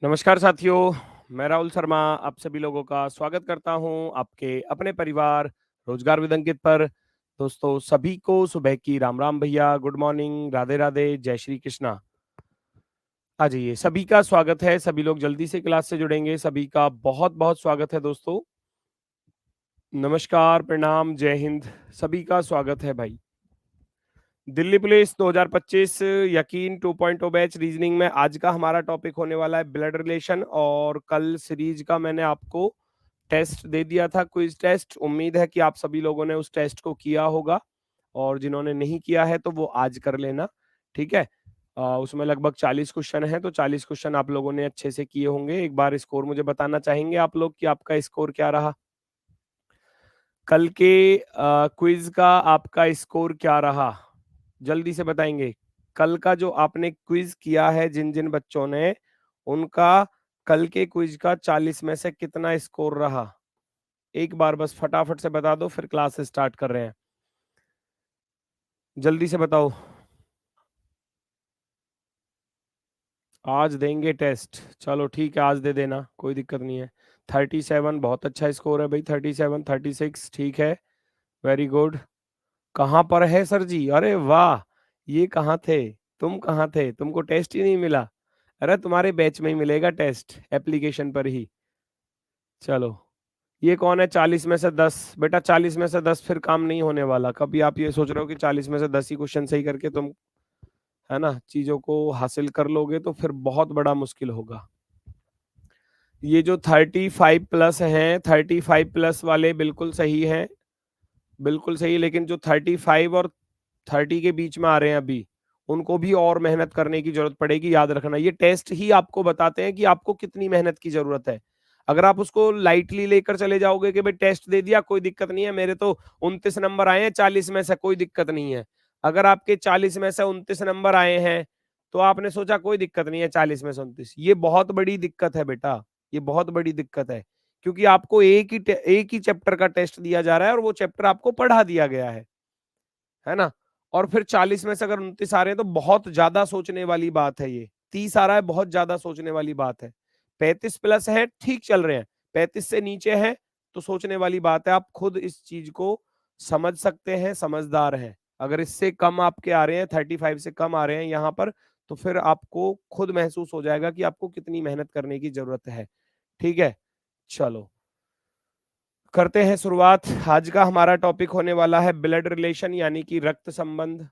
नमस्कार साथियों, मैं राहुल शर्मा आप सभी लोगों का स्वागत करता हूं आपके अपने परिवार रोजगार विद अंकित पर। दोस्तों सभी को सुबह की राम राम भैया, गुड मॉर्निंग, राधे राधे, जय श्री कृष्णा। आ जाइए, सभी का स्वागत है। सभी लोग जल्दी से क्लास से जुड़ेंगे। सभी का बहुत बहुत स्वागत है दोस्तों। नमस्कार, प्रणाम, जय हिंद, सभी का स्वागत है भाई। दिल्ली पुलिस 2025 यकीन 2.0 बैच रीजनिंग में आज का हमारा टॉपिक होने वाला है ब्लड रिलेशन। और कल सीरीज का मैंने आपको टेस्ट दे दिया था, क्विज टेस्ट। उम्मीद है कि आप सभी लोगों ने उस टेस्ट को किया होगा, और जिन्होंने नहीं किया है तो वो आज कर लेना, ठीक है। उसमें लगभग 40 क्वेश्चन हैं, तो 40 क्वेश्चन आप लोगों ने अच्छे से किए होंगे। एक बार स्कोर मुझे बताना चाहेंगे आप लोग कि आपका स्कोर क्या रहा कल के क्विज का? आपका स्कोर क्या रहा, जल्दी से बताएंगे। कल का जो आपने क्विज किया है, जिन जिन बच्चों ने, उनका कल के क्विज का 40 में से कितना स्कोर रहा? एक बार बस फटाफट से बता दो, फिर क्लास स्टार्ट कर रहे हैं। जल्दी से बताओ। आज देंगे टेस्ट, चलो ठीक है, आज दे देना, कोई दिक्कत नहीं है। 37 बहुत अच्छा स्कोर है भाई। 37, 36 ठीक है, वेरी गुड। कहाँ पर है सर जी? अरे वाह, ये कहाँ थे? तुम कहाँ थे? तुमको टेस्ट ही नहीं मिला? अरे तुम्हारे बैच में ही मिलेगा टेस्ट, एप्लीकेशन पर ही। चलो, ये कौन है 40 में से 10? बेटा 40 में से 10 फिर काम नहीं होने वाला। कभी आप ये सोच रहे हो कि 40 में से 10 ही क्वेश्चन सही करके तुम, है ना, चीजों को हासिल कर लोगे, तो फिर बहुत बड़ा मुश्किल होगा। ये जो 35 प्लस हैं, 35 प्लस वाले बिल्कुल सही हैं, बिल्कुल सही। लेकिन जो 35 और 30 के बीच में आ रहे हैं अभी, उनको भी और मेहनत करने की जरूरत पड़ेगी। याद रखना, ये टेस्ट ही आपको बताते हैं कि आपको कितनी मेहनत की जरूरत है। अगर आप उसको लाइटली लेकर चले जाओगे कि भाई टेस्ट दे दिया, कोई दिक्कत नहीं है, मेरे तो 29 नंबर आए हैं 40 में से, कोई दिक्कत नहीं है। अगर आपके 40 में से 29 नंबर आए हैं, तो आपने सोचा कोई दिक्कत नहीं है, 40 में से 29, ये बहुत बड़ी दिक्कत है बेटा, ये बहुत बड़ी दिक्कत है। क्योंकि आपको एक ही चैप्टर का टेस्ट दिया जा रहा है, और वो चैप्टर आपको पढ़ा दिया गया है ना। और फिर 40 में से अगर 29 आ रहे हैं, तो बहुत ज्यादा सोचने वाली बात है। ये 30 आ रहा है, बहुत ज्यादा सोचने वाली बात है। 35 प्लस है, ठीक चल रहे हैं। 35 से नीचे है तो सोचने वाली बात है। आप खुद इस चीज को समझ सकते हैं, समझदार हैं। अगर इससे कम आपके आ रहे हैं, 35 से कम आ रहे हैं यहाँ पर, तो फिर आपको खुद महसूस हो जाएगा कि आपको कितनी मेहनत करने की जरूरत है, ठीक है। चलो करते हैं शुरुआत। आज का हमारा टॉपिक होने वाला है ब्लड रिलेशन, यानी कि रक्त संबंध।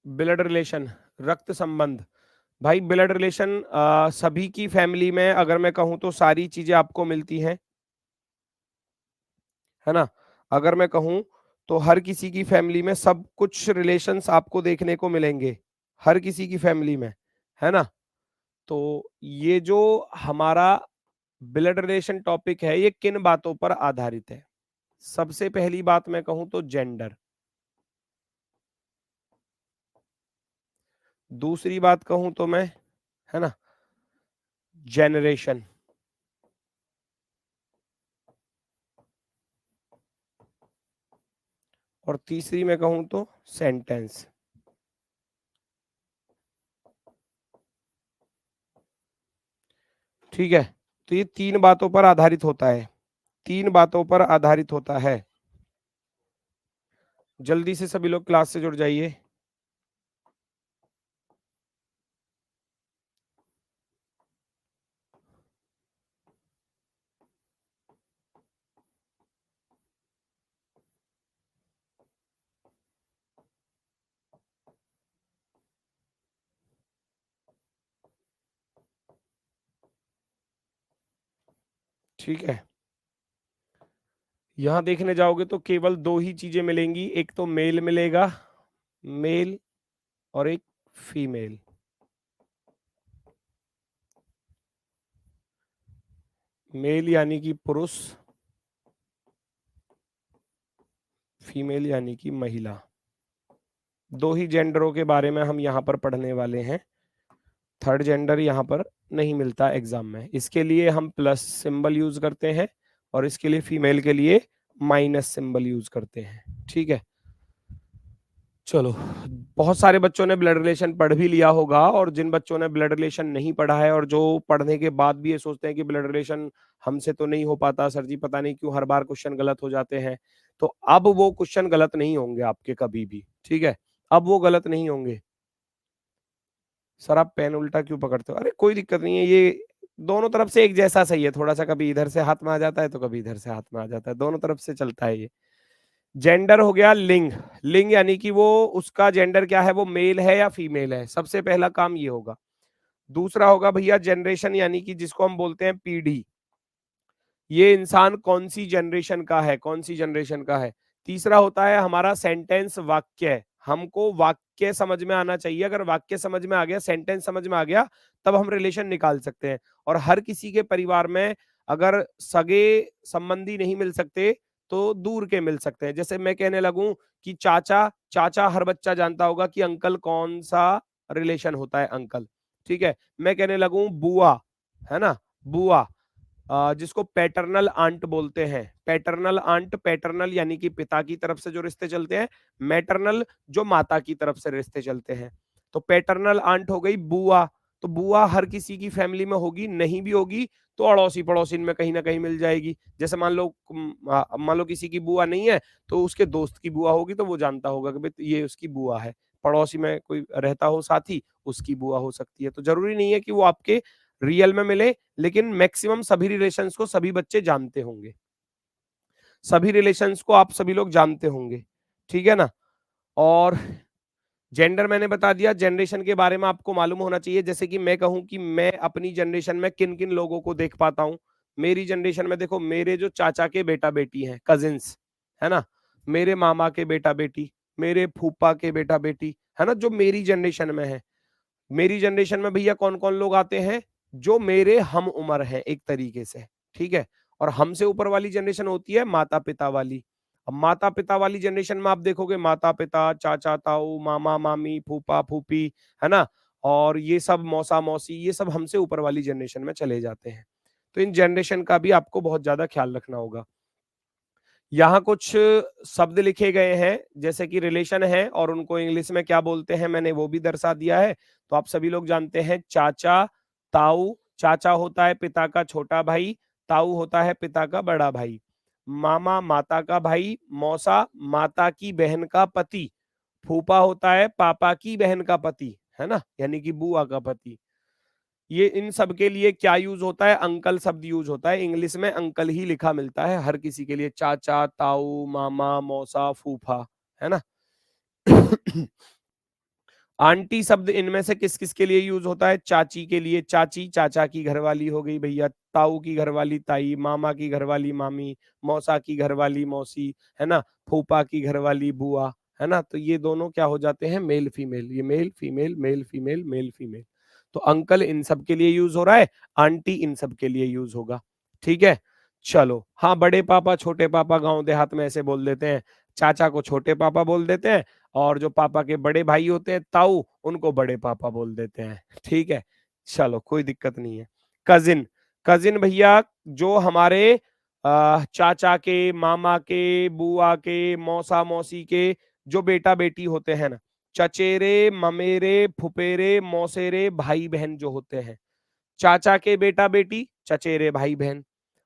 ब्लड रिलेशन, रक्त संबंध। भाई ब्लड रिलेशन सभी की फैमिली में, अगर मैं कहूं तो सारी चीजें आपको मिलती हैं, है ना। अगर मैं कहूं तो हर किसी की फैमिली में सब कुछ रिलेशंस आपको देखने को मिलेंगे, हर किसी की फैमिली में, है ना। तो ये जो हमारा ब्लड रिलेशन टॉपिक है, ये किन बातों पर आधारित है? सबसे पहली बात मैं कहूं तो जेंडर। दूसरी बात कहूं तो मैं, है ना, जेनरेशन। और तीसरी मैं कहूं तो सेंटेंस। ठीक है, तो ये तीन बातों पर आधारित होता है, तीन बातों पर आधारित होता है। जल्दी से सभी लोग क्लास से जुड़ जाइए। ठीक है, यहां देखने जाओगे तो केवल दो ही चीजें मिलेंगी, एक तो मेल मिलेगा, मेल, और एक फीमेल। मेल यानी कि पुरुष, फीमेल यानी कि महिला। दो ही जेंडरों के बारे में हम यहाँ पर पढ़ने वाले हैं। थर्ड जेंडर यहाँ पर नहीं मिलता एग्जाम में, इसके लिए हम प्लस सिंबल यूज करते हैं, और इसके लिए फीमेल के लिए माइनस सिंबल यूज करते हैं, ठीक है। चलो, बहुत सारे बच्चों ने ब्लड रिलेशन पढ़ भी लिया होगा, और जिन बच्चों ने ब्लड रिलेशन नहीं पढ़ा है और जो पढ़ने के बाद भी ये सोचते हैं कि ब्लड रिलेशन हमसे तो नहीं हो पाता सर जी, पता नहीं क्यों हर बार क्वेश्चन गलत हो जाते हैं। तो अब वो क्वेश्चन गलत नहीं होंगे आपके कभी भी, ठीक है? अब वो गलत नहीं होंगे। सर आप पेन उल्टा क्यों पकड़ते हो? अरे कोई दिक्कत नहीं है, ये दोनों तरफ से एक जैसा सही है, थोड़ा-सा कभी इधर से हाथ में आ जाता है, तो कभी इधर से हाथ में आ जाता है, दोनों तरफ से चलता है ये। जेंडर हो गया लिंग, लिंग यानी कि वो उसका जेंडर क्या है, वो मेल है या फीमेल है, सबसे पहला काम ये होगा। दूसरा होगा भैया जनरेशन, यानी कि जिसको हम बोलते हैं पीढ़ी, ये इंसान कौन सी जनरेशन का है, कौन सी जनरेशन का है। तीसरा होता है हमारा सेंटेंस, वाक्य, हमको वाक्य समझ में आना चाहिए, अगर वाक्य समझ में आ गया, सेंटेंस समझ में आ गया, तब हम रिलेशन निकाल सकते हैं। और हर किसी के परिवार में अगर सगे संबंधी नहीं मिल सकते, तो दूर के मिल सकते हैं। जैसे मैं कहने लगूं कि चाचा, चाचा हर बच्चा जानता होगा कि अंकल कौन सा रिलेशन होता है, अंकल, ठीक है। मैं कहने लगूं बुआ, है ना, बुआ, जिसको पैटर्नल आंट बोलते हैं। पैटर्नल आंट, पैटर्नल यानी कि पिता की तरफ से जो रिश्ते चलते हैं, मैटरनल जो माता की तरफ से रिश्ते चलते हैं। तो पैटर्नल आंट हो गई बुआ, तो बुआ हर किसी की फैमिली में होगी, नहीं भी होगी तो अड़ोसी पड़ोसी में कहीं ना कहीं मिल जाएगी। जैसे मान लो किसी की बुआ नहीं है, तो उसके दोस्त की बुआ होगी, तो वो जानता होगा कि भाई ये उसकी बुआ है। पड़ोसी में कोई रहता हो साथी, उसकी बुआ हो सकती है। तो जरूरी नहीं है कि वो आपके रियल में मिले, लेकिन मैक्सिमम सभी रिलेशंस को सभी बच्चे जानते होंगे, सभी रिलेशंस को आप सभी लोग जानते होंगे, ठीक है ना। और जेंडर मैंने बता दिया, जनरेशन के बारे में आपको मालूम होना चाहिए। जैसे कि मैं कहूं कि मैं अपनी जनरेशन में किन किन लोगों को देख पाता हूं। मेरी जनरेशन में देखो, मेरे जो चाचा के बेटा बेटी हैं, कजिन्स, है ना, मेरे मामा के बेटा बेटी, मेरे फूफा के बेटा बेटी, है ना, जो मेरी जनरेशन में है। मेरी जनरेशन में भैया कौन कौन लोग आते हैं, जो मेरे हम उम्र है एक तरीके से, ठीक है। और हमसे ऊपर वाली जनरेशन होती है माता पिता वाली। अब माता पिता वाली जनरेशन में आप देखोगे माता पिता, चाचा ताऊ, मामा मामी, फूफा फूफी, है ना, और ये सब मौसा मौसी, ये सब हमसे ऊपर वाली जनरेशन में चले जाते हैं। तो इन जनरेशन का भी आपको बहुत ज्यादा ख्याल रखना होगा। यहाँ कुछ शब्द लिखे गए हैं, जैसे कि रिलेशन है और उनको इंग्लिश में क्या बोलते हैं, मैंने वो भी दर्शा दिया है। तो आप सभी लोग जानते हैं चाचा, ताऊ, चाचा होता है पिता का छोटा भाई, ताऊ होता है पिता का बड़ा भाई, मामा माता का भाई, मौसा माता की बहन का पति, फूफा होता है पापा की बहन का पति, है ना, यानी कि बुआ का पति। ये इन सब के लिए क्या यूज होता है, अंकल शब्द यूज होता है। इंग्लिश में अंकल ही लिखा मिलता है हर किसी के लिए, चाचा ताऊ मामा मौसा फूफा, है ना। आंटी शब्द इनमें से किस किस के लिए यूज होता है, चाची के लिए चाची, चाचा की घरवाली हो गई भैया, ताऊ की घरवाली ताई, मामा की घरवाली मामी, मौसा की घरवाली मौसी, है ना, फूफा की घरवाली बुआ, है ना। तो ये दोनों क्या हो जाते हैं, मेल फीमेल, ये male female male female male female. तो अंकल इन सब के लिए यूज हो रहा है, आंटी इन सब के लिए यूज होगा, ठीक है। चलो, हाँ, बड़े पापा छोटे पापा गांव देहात में ऐसे बोल देते हैं, चाचा को छोटे पापा बोल देते हैं, और जो पापा के बड़े भाई होते हैं ताऊ, उनको बड़े पापा बोल देते हैं, ठीक है। चलो, कोई दिक्कत नहीं है। कजिन, कजिन भैया जो हमारे चाचा के, मामा के, बुआ के, मौसा मौसी के जो बेटा बेटी होते हैं ना, चचेरे ममेरे फुपेरे मौसेरे भाई बहन जो होते हैं, चाचा के बेटा बेटी चचेरे भाई बहन,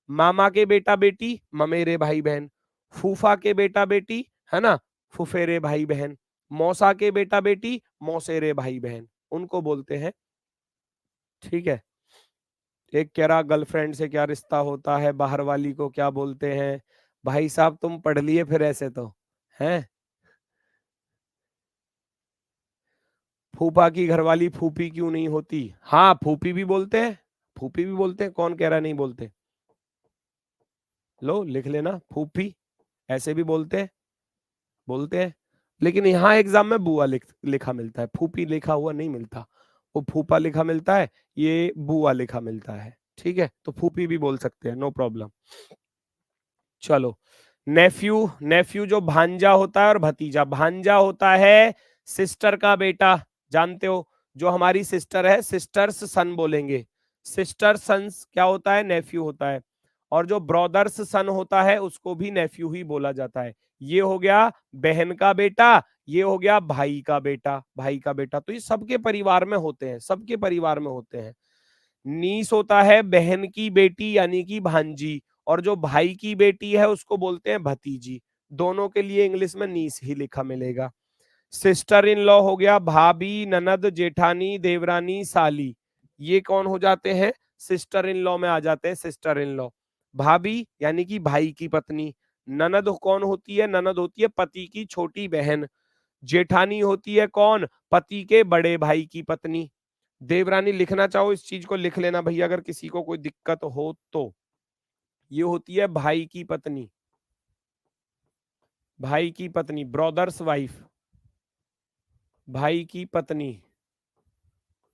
मामा के बेटा बेटी ममेरे भाई बहन, फूफा के बेटा बेटी, है ना, फुफेरे भाई बहन, मौसा के बेटा बेटी मौसेरे भाई बहन, उनको बोलते हैं, ठीक है। एक कह रहा गर्लफ्रेंड से क्या रिश्ता होता है, बाहर वाली को क्या बोलते हैं। भाई साहब तुम पढ़ लिए फिर ऐसे तो, हैं। फूफा की घरवाली फूफी क्यों नहीं होती, हाँ फूफी भी बोलते हैं, फूफी भी बोलते हैं, कौन कह रहा नहीं बोलते, लो लिख लेना, फूफी ऐसे भी बोलते हैं, बोलते हैं। लेकिन यहाँ एग्जाम में बुआ लिखा मिलता है, फूफी लिखा हुआ नहीं मिलता, वो फूफा लिखा मिलता है, ये बुआ लिखा मिलता है, ठीक है। तो फूफी भी बोल सकते हैं, नो प्रॉब्लम। चलो, नेफ्यू, नेफ्यू जो भांजा होता है और भतीजा, भांजा होता है सिस्टर का बेटा, जानते हो, जो हमारी सिस्टर है, सिस्टर्स सन बोलेंगे, सिस्टर सन्स क्या होता है, नेफ्यू होता है। और जो ब्रदर्स सन होता है उसको भी नेफ्यू ही बोला जाता है। ये हो गया बहन का बेटा, ये हो गया भाई का बेटा, भाई का बेटा। तो ये सबके परिवार में होते हैं, सबके परिवार में होते हैं। नीस होता है बहन की बेटी यानी कि भांजी, और जो भाई की बेटी है उसको बोलते हैं भतीजी। दोनों के लिए इंग्लिश में नीस ही लिखा मिलेगा। सिस्टर इन लॉ हो गया भाभी, ननद, जेठानी, देवरानी, साली। ये कौन हो जाते हैं? सिस्टर इन लॉ में आ जाते हैं, सिस्टर इन लॉ। भाभी यानी कि भाई की पत्नी। ननद कौन होती है? ननद होती है पति की छोटी बहन। जेठानी होती है कौन? पति के बड़े भाई की पत्नी। देवरानी लिखना चाहो इस चीज को लिख लेना भैया, अगर किसी को कोई दिक्कत हो तो। ये होती है भाई की पत्नी, भाई की पत्नी, ब्रदर्स वाइफ, भाई की पत्नी।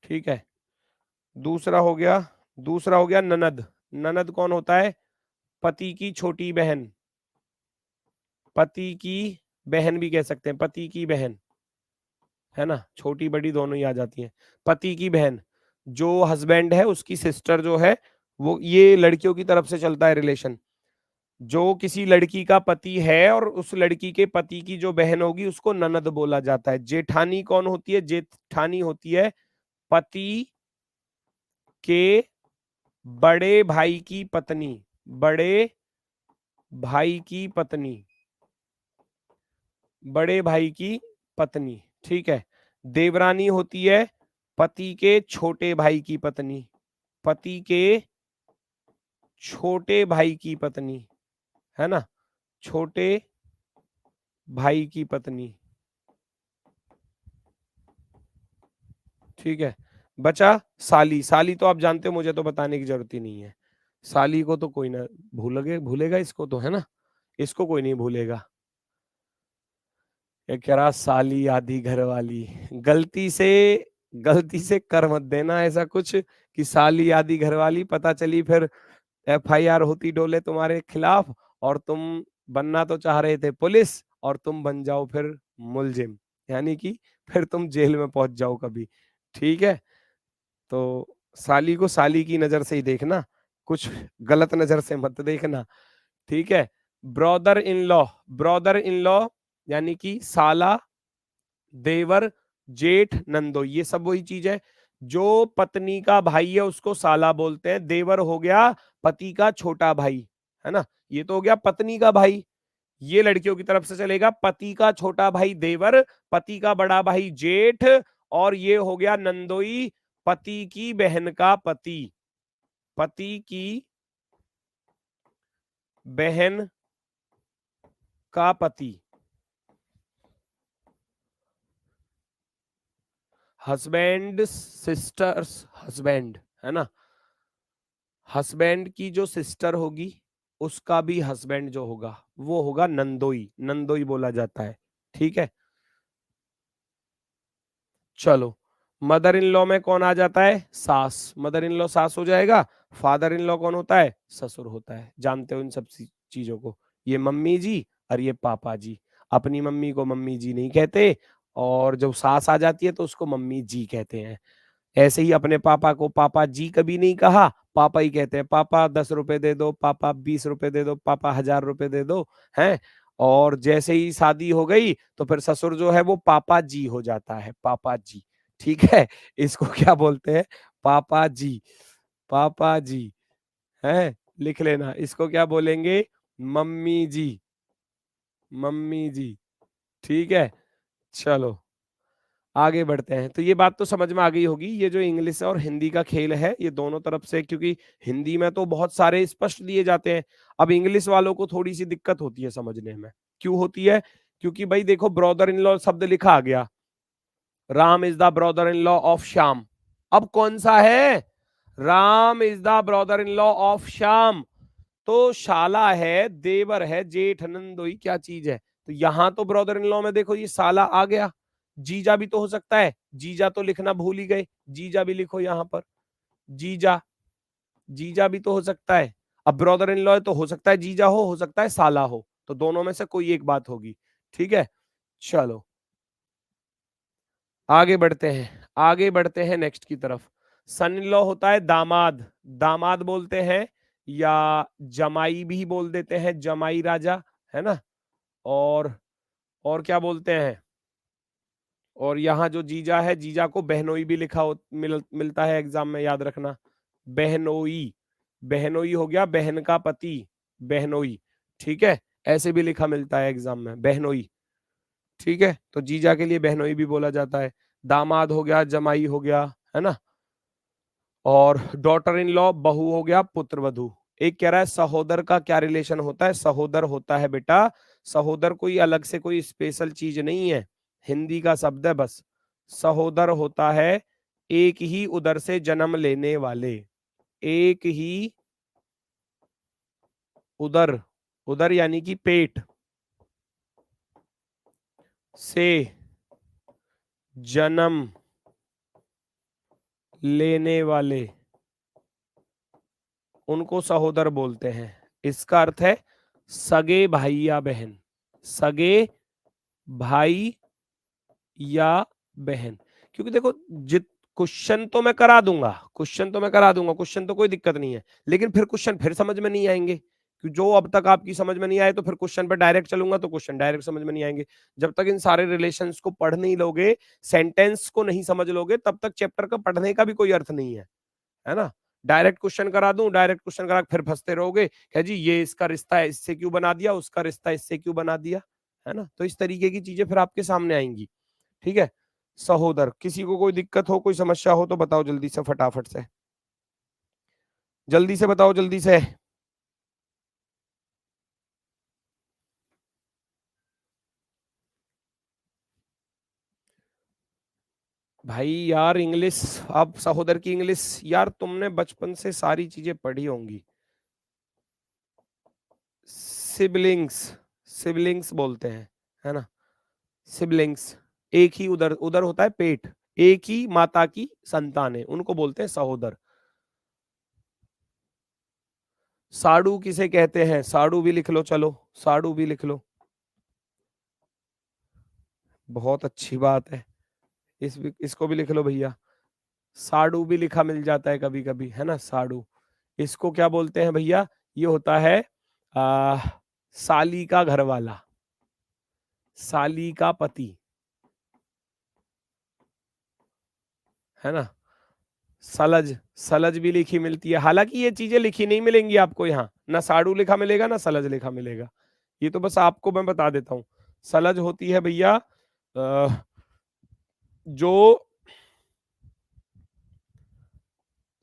ठीक है। दूसरा हो गया, दूसरा हो गया ननद। ननद कौन होता है? पति की छोटी बहन, पति की बहन भी कह सकते हैं, पति की बहन, है ना, छोटी बड़ी दोनों ही आ जाती हैं। पति की बहन, जो हस्बैंड है उसकी सिस्टर जो है वो, ये लड़कियों की तरफ से चलता है रिलेशन। जो किसी लड़की का पति है और उस लड़की के पति की जो बहन होगी उसको ननद बोला जाता है। जेठानी कौन होती है? जेठानी होती है पति के बड़े भाई की पत्नी, बड़े भाई की पत्नी, बड़े भाई की पत्नी। ठीक है। देवरानी होती है पति के छोटे भाई की पत्नी, पति के छोटे भाई की पत्नी, है ना, छोटे भाई की पत्नी। ठीक है। बचा साली। साली तो आप जानते हो, मुझे तो बताने की जरूरत ही नहीं है। साली को तो कोई ना भूलेगा इसको तो, है ना, इसको कोई नहीं भूलेगा। ये कह रहा साली आधी घर वाली। गलती से, गलती से कर मत देना ऐसा कुछ कि साली आधी घर वाली, पता चली फिर एफआईआर होती डोले तुम्हारे खिलाफ, और तुम बनना तो चाह रहे थे पुलिस और तुम बन जाओ फिर मुलजिम, यानी कि फिर तुम जेल में पहुंच जाओ कभी। ठीक है। तो साली को साली की नजर से ही देखना, कुछ गलत नजर से मत देखना। ठीक है। Brother in law, brother in law यानी कि साला, देवर, जेठ, नंदो, ये सब वही चीज है। जो पत्नी का भाई है उसको साला बोलते हैं। देवर हो गया पति का छोटा भाई, है ना, ये तो हो गया पत्नी का भाई। ये लड़कियों की तरफ से चलेगा, पति का छोटा भाई देवर, पति का बड़ा भाई जेठ, और ये हो गया नंदोई, पति की बहन का पति, पति की बहन का पति। हस्बैंड, सिस्टर्स, हस्बैंड, है ना, हस्बैंड की जो सिस्टर होगी उसका भी हस्बैंड जो होगा वो होगा नंदोई, नंदोई बोला जाता है। ठीक है। चलो, मदर इन लॉ में कौन आ जाता है? सास। मदर इन लॉ सास हो जाएगा। फादर इन लॉ कौन होता है? ससुर होता है। जानते हो इन सब चीजों को। ये मम्मी जी और ये पापा जी। अपनी मम्मी को मम्मी जी नहीं कहते, और जब सास आ जाती है तो उसको मम्मी जी कहते हैं। ऐसे ही अपने पापा को पापा जी कभी नहीं कहा, पापा ही कहते हैं। पापा 10 रुपए दे दो, पापा 20 रुपए दे दो, पापा 1000 रुपए दे दो, हैं। और जैसे ही शादी हो गई तो फिर ससुर जो है वो पापा जी हो जाता है, पापा जी। ठीक है। इसको क्या बोलते हैं? पापा जी, पापा जी, है, लिख लेना। इसको क्या बोलेंगे? मम्मी जी, मम्मी जी। ठीक है। चलो आगे बढ़ते हैं। तो ये बात तो समझ में आ गई होगी, ये जो इंग्लिश और हिंदी का खेल है ये दोनों तरफ से, क्योंकि हिंदी में तो बहुत सारे स्पष्ट दिए जाते हैं। अब इंग्लिश वालों को थोड़ी सी दिक्कत होती है समझने में। क्यों होती है? क्योंकि भाई देखो, ब्रदर इन लॉ शब्द लिखा आ गया, Ram is the brother in law of Shyam. अब कौन सा है? Ram is the brother in law of Shyam. तो शाला है, देवर है, जेठ, नंदोई, क्या चीज है? तो यहां तो ब्रदर इन लॉ में देखो ये साला आ गया। जीजा भी तो हो सकता है, जीजा तो लिखना भूल ही गए, जीजा भी लिखो यहां पर, जीजा, जीजा भी तो हो सकता है। अब ब्रदर इन लॉ तो हो सकता है जीजा हो सकता है साला हो, तो दोनों में से कोई एक बात होगी। ठीक है। चलो आगे बढ़ते हैं, आगे बढ़ते हैं नेक्स्ट की तरफ। सन इन लॉ होता है दामाद, दामाद बोलते हैं, या जमाई भी बोल देते हैं, जमाई राजा, है ना। और क्या बोलते हैं, और यहाँ जो जीजा है, जीजा को बहनोई भी लिखा मिलता है एग्जाम में, याद रखना। बहनोई, बहनोई हो गया बहन का पति, बहनोई। ठीक है, ऐसे भी लिखा मिलता है एग्जाम में, बहनोई। ठीक है, तो जीजा के लिए बहनोई भी बोला जाता है। दामाद हो गया, जमाई हो गया, है ना। और डॉटर इन लॉ, बहू हो गया, पुत्र वधू। एक कह रहा है सहोदर का क्या रिलेशन होता है। सहोदर होता है बेटा, सहोदर कोई अलग से कोई स्पेशल चीज नहीं है, हिंदी का शब्द है बस। सहोदर होता है एक ही उदर से जन्म लेने वाले, एक ही उदर, उदर यानी कि पेट से जन्म लेने वाले, उनको सहोदर बोलते हैं। इसका अर्थ है सगे भाई या बहन, सगे भाई या बहन। क्योंकि देखो, जित क्वेश्चन तो मैं करा दूंगा, क्वेश्चन तो मैं करा दूंगा, क्वेश्चन तो कोई दिक्कत नहीं है, लेकिन फिर क्वेश्चन फिर समझ में नहीं आएंगे, कि जो अब तक आपकी समझ में नहीं आए तो फिर क्वेश्चन पे डायरेक्ट चलूंगा तो क्वेश्चन डायरेक्ट समझ में नहीं आएंगे। जब तक इन सारे रिलेशंस को पढ़ नहीं लोगे, सेंटेंस को नहीं समझ लोगे, तब तक चैप्टर का पढ़ने का भी कोई अर्थ नहीं है ना। डायरेक्ट क्वेश्चन करा दूं, डायरेक्ट क्वेश्चन करा फिर फंसते रहोगे, कह जी ये इसका रिश्ता है इससे क्यों बना दिया, उसका रिश्ता इससे क्यों बना दिया, है ना। तो इस तरीके की चीजें फिर आपके सामने आएंगी। ठीक है, सहोदर। किसी को कोई दिक्कत हो, कोई समस्या हो तो बताओ जल्दी से, फटाफट से, जल्दी से बताओ, जल्दी से। भाई यार इंग्लिश, अब सहोदर की इंग्लिश, यार तुमने बचपन से सारी चीजें पढ़ी होंगी। सिबलिंग्स, सिबलिंग्स बोलते हैं, है ना। सिबलिंग्स, एक ही उदर, उदर होता है पेट, एक ही माता की संतान है, उनको बोलते हैं सहोदर। साडू किसे कहते हैं, साडू भी लिख लो, चलो साडू भी लिख लो, बहुत अच्छी बात है। इसको भी लिख लो भैया, साडू भी लिखा मिल जाता है कभी कभी, है ना, साडू। इसको क्या बोलते हैं भैया, ये होता है आ, साली का घर वाला, साली का पति, है ना। सलज, सलज भी लिखी मिलती है, हालांकि ये चीजें लिखी नहीं मिलेंगी आपको यहाँ, ना साडू लिखा मिलेगा ना सलज लिखा मिलेगा, ये तो बस आपको मैं बता देता हूँ। सलज होती है भैया जो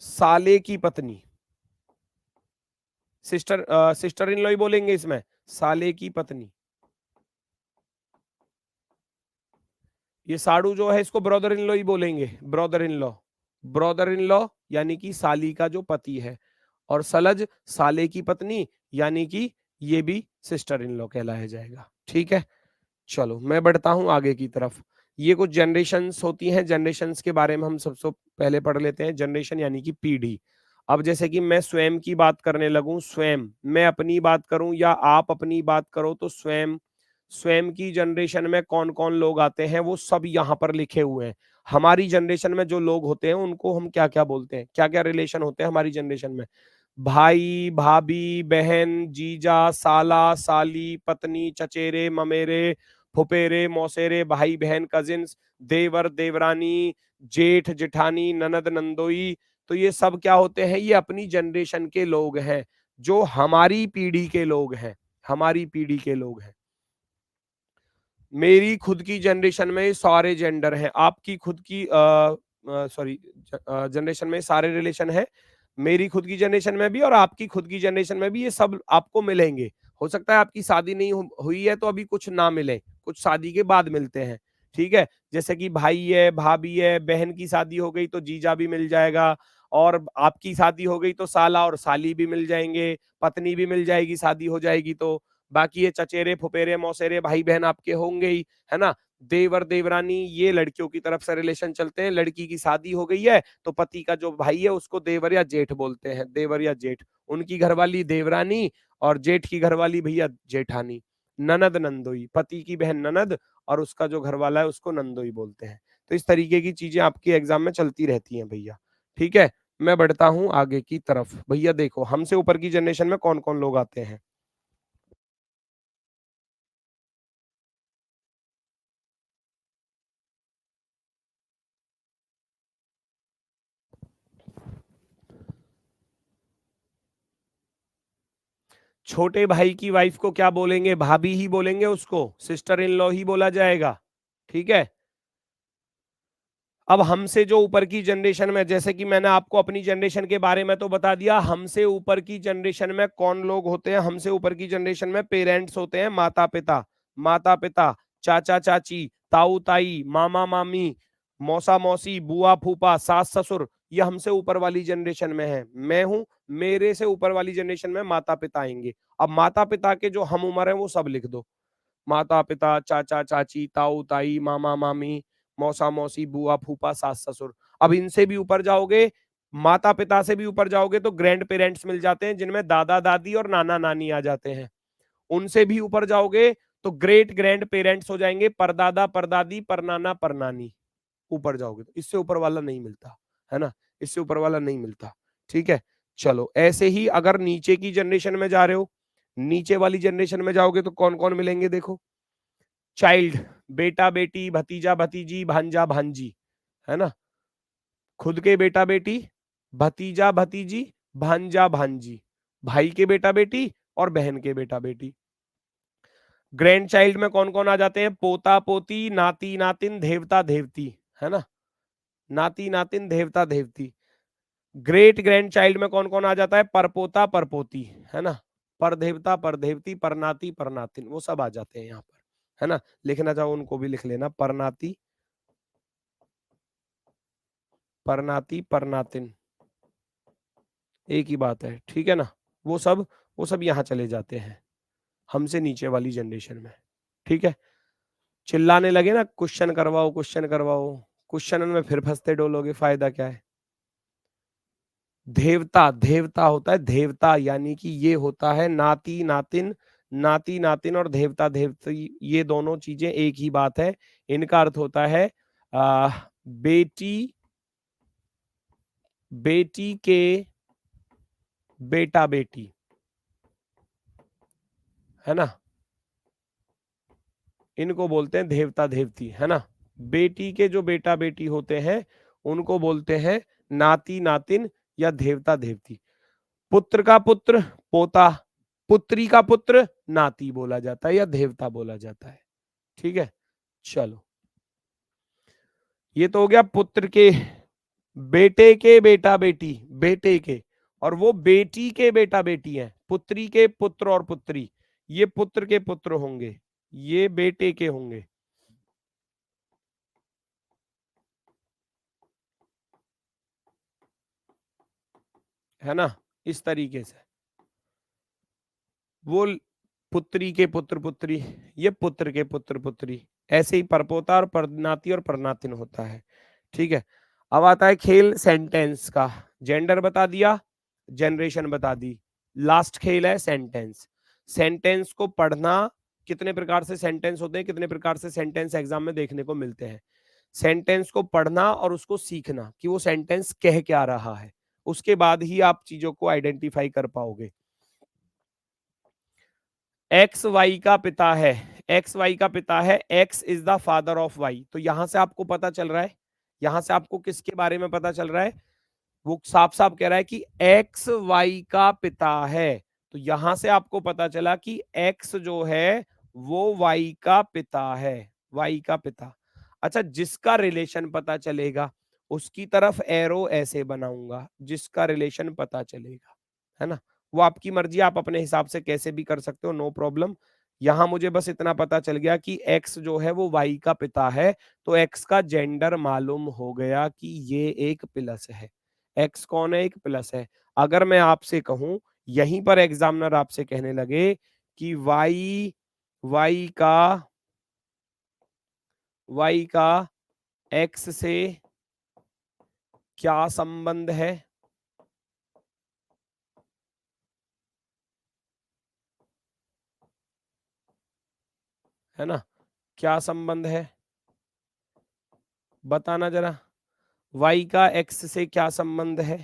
साले की पत्नी, सिस्टर, सिस्टर इन लॉ ही बोलेंगे इसमें, साले की पत्नी। ये साडू जो है इसको ब्रदर इन लॉ ही बोलेंगे, brother in law, brother in law यानी कि साली का जो पति है। और सलज साले की पत्नी, यानी कि ये भी सिस्टर इन लॉ कहलाया जाएगा। ठीक है, चलो मैं बढ़ता हूं आगे की तरफ। ये कुछ जनरेशंस होती हैं, जनरेशंस के बारे में हम सबसे पहले पढ़ लेते हैं। जनरेशन यानी कि पीढ़ी। अब जैसे कि मैं स्वयं की बात करने लगूं, स्वयं, मैं अपनी बात करूं या आप अपनी बात करो, तो स्वयं, स्वयं की जनरेशन में कौन कौन लोग आते हैं वो सब यहाँ पर लिखे हुए हैं। हमारी जनरेशन में जो लोग होते हैं उनको हम क्या क्या बोलते हैं, क्या क्या रिलेशन होते हैं हमारी जनरेशन में। भाई, भाभी, बहन, जीजा, साला, साली, पत्नी, चचेरे, ममेरे, फुफेरे, मौसेरे, भाई बहन, कजिन्स, देवर, देवरानी, जेठ, जेठानी, ननद, नंदोई। तो ये सब क्या होते हैं, ये अपनी जनरेशन के लोग हैं, जो हमारी पीढ़ी के लोग हैं, हमारी पीढ़ी के लोग हैं। मेरी खुद की जनरेशन में सारे जेंडर हैं, आपकी खुद की सॉरी, जनरेशन में सारे रिलेशन है। मेरी खुद की जनरेशन में भी और आपकी खुद की जनरेशन में भी ये सब आपको मिलेंगे। हो सकता है आपकी शादी नहीं हुई है तो अभी कुछ ना मिले, कुछ शादी के बाद मिलते हैं। ठीक है, जैसे कि भाई है, भाभी है, बहन की शादी हो गई तो जीजा भी मिल जाएगा, और आपकी शादी हो गई तो साला और साली भी मिल जाएंगे, पत्नी भी मिल जाएगी शादी हो जाएगी तो। बाकी ये चचेरे, फुफेरे, मौसेरे, भाई बहन आपके होंगे ही, है ना। देवर, देवरानी, ये लड़कियों की तरफ से रिलेशन चलते हैं। लड़की की शादी हो गई है तो पति का जो भाई है उसको देवर या जेठ बोलते हैं, देवर या जेठ। उनकी घरवाली देवरानी और जेठ की घरवाली भैया जेठानी। ननद, नंदोई, पति की बहन ननद और उसका जो घरवाला है उसको नंदोई बोलते हैं। तो इस तरीके की चीजें आपके एग्जाम में चलती रहती हैं भैया। ठीक है, मैं बढ़ता हूं आगे की तरफ। भैया देखो, हमसे ऊपर की जनरेशन में कौन कौन लोग आते हैं। छोटे भाई की वाइफ को क्या बोलेंगे? भाभी ही बोलेंगे उसको, सिस्टर इन लॉ ही बोला जाएगा। ठीक है। अब हमसे जो ऊपर की जनरेशन में, जैसे कि मैंने आपको अपनी जनरेशन के बारे में तो बता दिया, हमसे ऊपर की जनरेशन में कौन लोग होते हैं? हमसे ऊपर की जनरेशन में पेरेंट्स होते हैं, माता पिता, माता पिता, चाचा चाची, ताऊ ताई, मामा मामी, मौसा मौसी, बुआ फूफा, सास ससुर, ये हमसे ऊपर वाली जनरेशन में है। मैं हूं, मेरे से ऊपर वाली जनरेशन में माता पिता आएंगे। अब माता पिता के जो हम उम्र है वो सब लिख दो। माता पिता, चाचा चाची, ताऊ ताई, मामा मामी, मौसा मौसी, बुआ फूफा, सास ससुर। अब इनसे भी ऊपर जाओगे, माता पिता से भी ऊपर जाओगे तो ग्रैंड पेरेंट्स मिल जाते हैं, जिनमें दादा दादी और नाना नानी आ जाते हैं। उनसे भी ऊपर जाओगे तो ग्रेट ग्रैंड पेरेंट्स हो जाएंगे, परदादा परदादी, परनाना परनानी। ऊपर जाओगे तो इससे ऊपर वाला नहीं मिलता, है ना, इससे ऊपर वाला नहीं मिलता। ठीक है। चलो, ऐसे ही अगर नीचे की जनरेशन में जा रहे हो, नीचे वाली जनरेशन में जाओगे तो कौन कौन मिलेंगे? देखो, चाइल्ड, बेटा बेटी, भतीजा भतीजी, भांजा भांजी, है ना, खुद के बेटा बेटी, भतीजा भतीजी, भांजा भांजी, भाई के बेटा बेटी और बहन के बेटा बेटी। ग्रैंड चाइल्ड में कौन कौन आ जाते हैं? पोता पोती, नाती नातिन, देवता देवती, है ना, नाती नातिन, देवता देवती। ग्रेट ग्रैंड चाइल्ड में कौन कौन आ जाता है? परपोता परपोती, है ना, पर देवता पर देवती, परनाती परनातिन, वो सब आ जाते हैं यहाँ पर, है ना। लिखना चाहो उनको भी लिख लेना, परनाती परनाती परनातिन, एक ही बात है। ठीक है ना। वो सब यहाँ चले जाते हैं, हमसे नीचे वाली जनरेशन में। ठीक है। चिल्लाने लगे ना, क्वेश्चन करवाओ क्वेश्चन करवाओ, क्वेश्चन में फिर फंसते डोलोगे, फायदा क्या है? देवता, देवता होता है देवता, यानी कि ये होता है नाती नातिन, नाती नातिन और देवता देवती, ये दोनों चीजें एक ही बात है। इनका अर्थ होता है बेटी, बेटी के बेटा बेटी, है ना, इनको बोलते हैं देवता देवती, है ना। बेटी के जो बेटा बेटी होते हैं उनको बोलते हैं नाती नातिन या देवता देवती। पुत्र का पुत्र पोता, पुत्री का पुत्र नाती बोला जाता है या देवता बोला जाता है। ठीक है। चलो, ये तो हो गया पुत्र के, बेटे के बेटा बेटी, बेटे के, और वो बेटी के बेटा बेटी हैं, पुत्री के पुत्र और पुत्री, ये पुत्र के पुत्र होंगे, ये बेटे के होंगे, है ना, इस तरीके से। वो पुत्री के पुत्र पुत्री, ये पुत्र के पुत्र पुत्री, ऐसे ही परपोता और परनाती और परनातिन होता है। ठीक है। अब आता है खेल सेंटेंस का। जेंडर बता दिया, जनरेशन बता दी, लास्ट खेल है सेंटेंस। सेंटेंस को पढ़ना, कितने प्रकार से सेंटेंस होते हैं, कितने प्रकार से सेंटेंस एग्जाम में देखने को मिलते हैं। सेंटेंस को पढ़ना और उसको सीखना कि वो सेंटेंस कह क्या रहा है, उसके बाद ही आप चीजों को आइडेंटिफाई कर पाओगे। एक्स वाई का पिता है, एक्स वाई का पिता है, X is the father of Y, तो यहां से आपको पता चल रहा है, यहां से आपको किसके बारे में पता चल रहा है? वो साफ साफ कह रहा है कि एक्स वाई का पिता है, तो यहां से आपको पता चला कि एक्स जो है वो वाई का पिता है, वाई का पिता। अच्छा, जिसका रिलेशन पता चलेगा उसकी तरफ एरो ऐसे बनाऊंगा, जिसका रिलेशन पता चलेगा, है ना। वो आपकी मर्जी, आप अपने हिसाब से कैसे भी कर सकते हो, नो प्रॉब्लम। यहां मुझे बस इतना पता चल गया कि एक्स जो है वो वाई का पिता है, तो एक्स का जेंडर मालूम हो गया कि ये एक प्लस है। एक्स कौन है? एक प्लस है। अगर मैं आपसे कहूं, यहीं पर एग्जामिनर आपसे कहने लगे कि वाई, वाई का, वाई का एक्स से क्या संबंध है ना, क्या संबंध है, बताना जरा। वाई का एक्स से क्या संबंध है?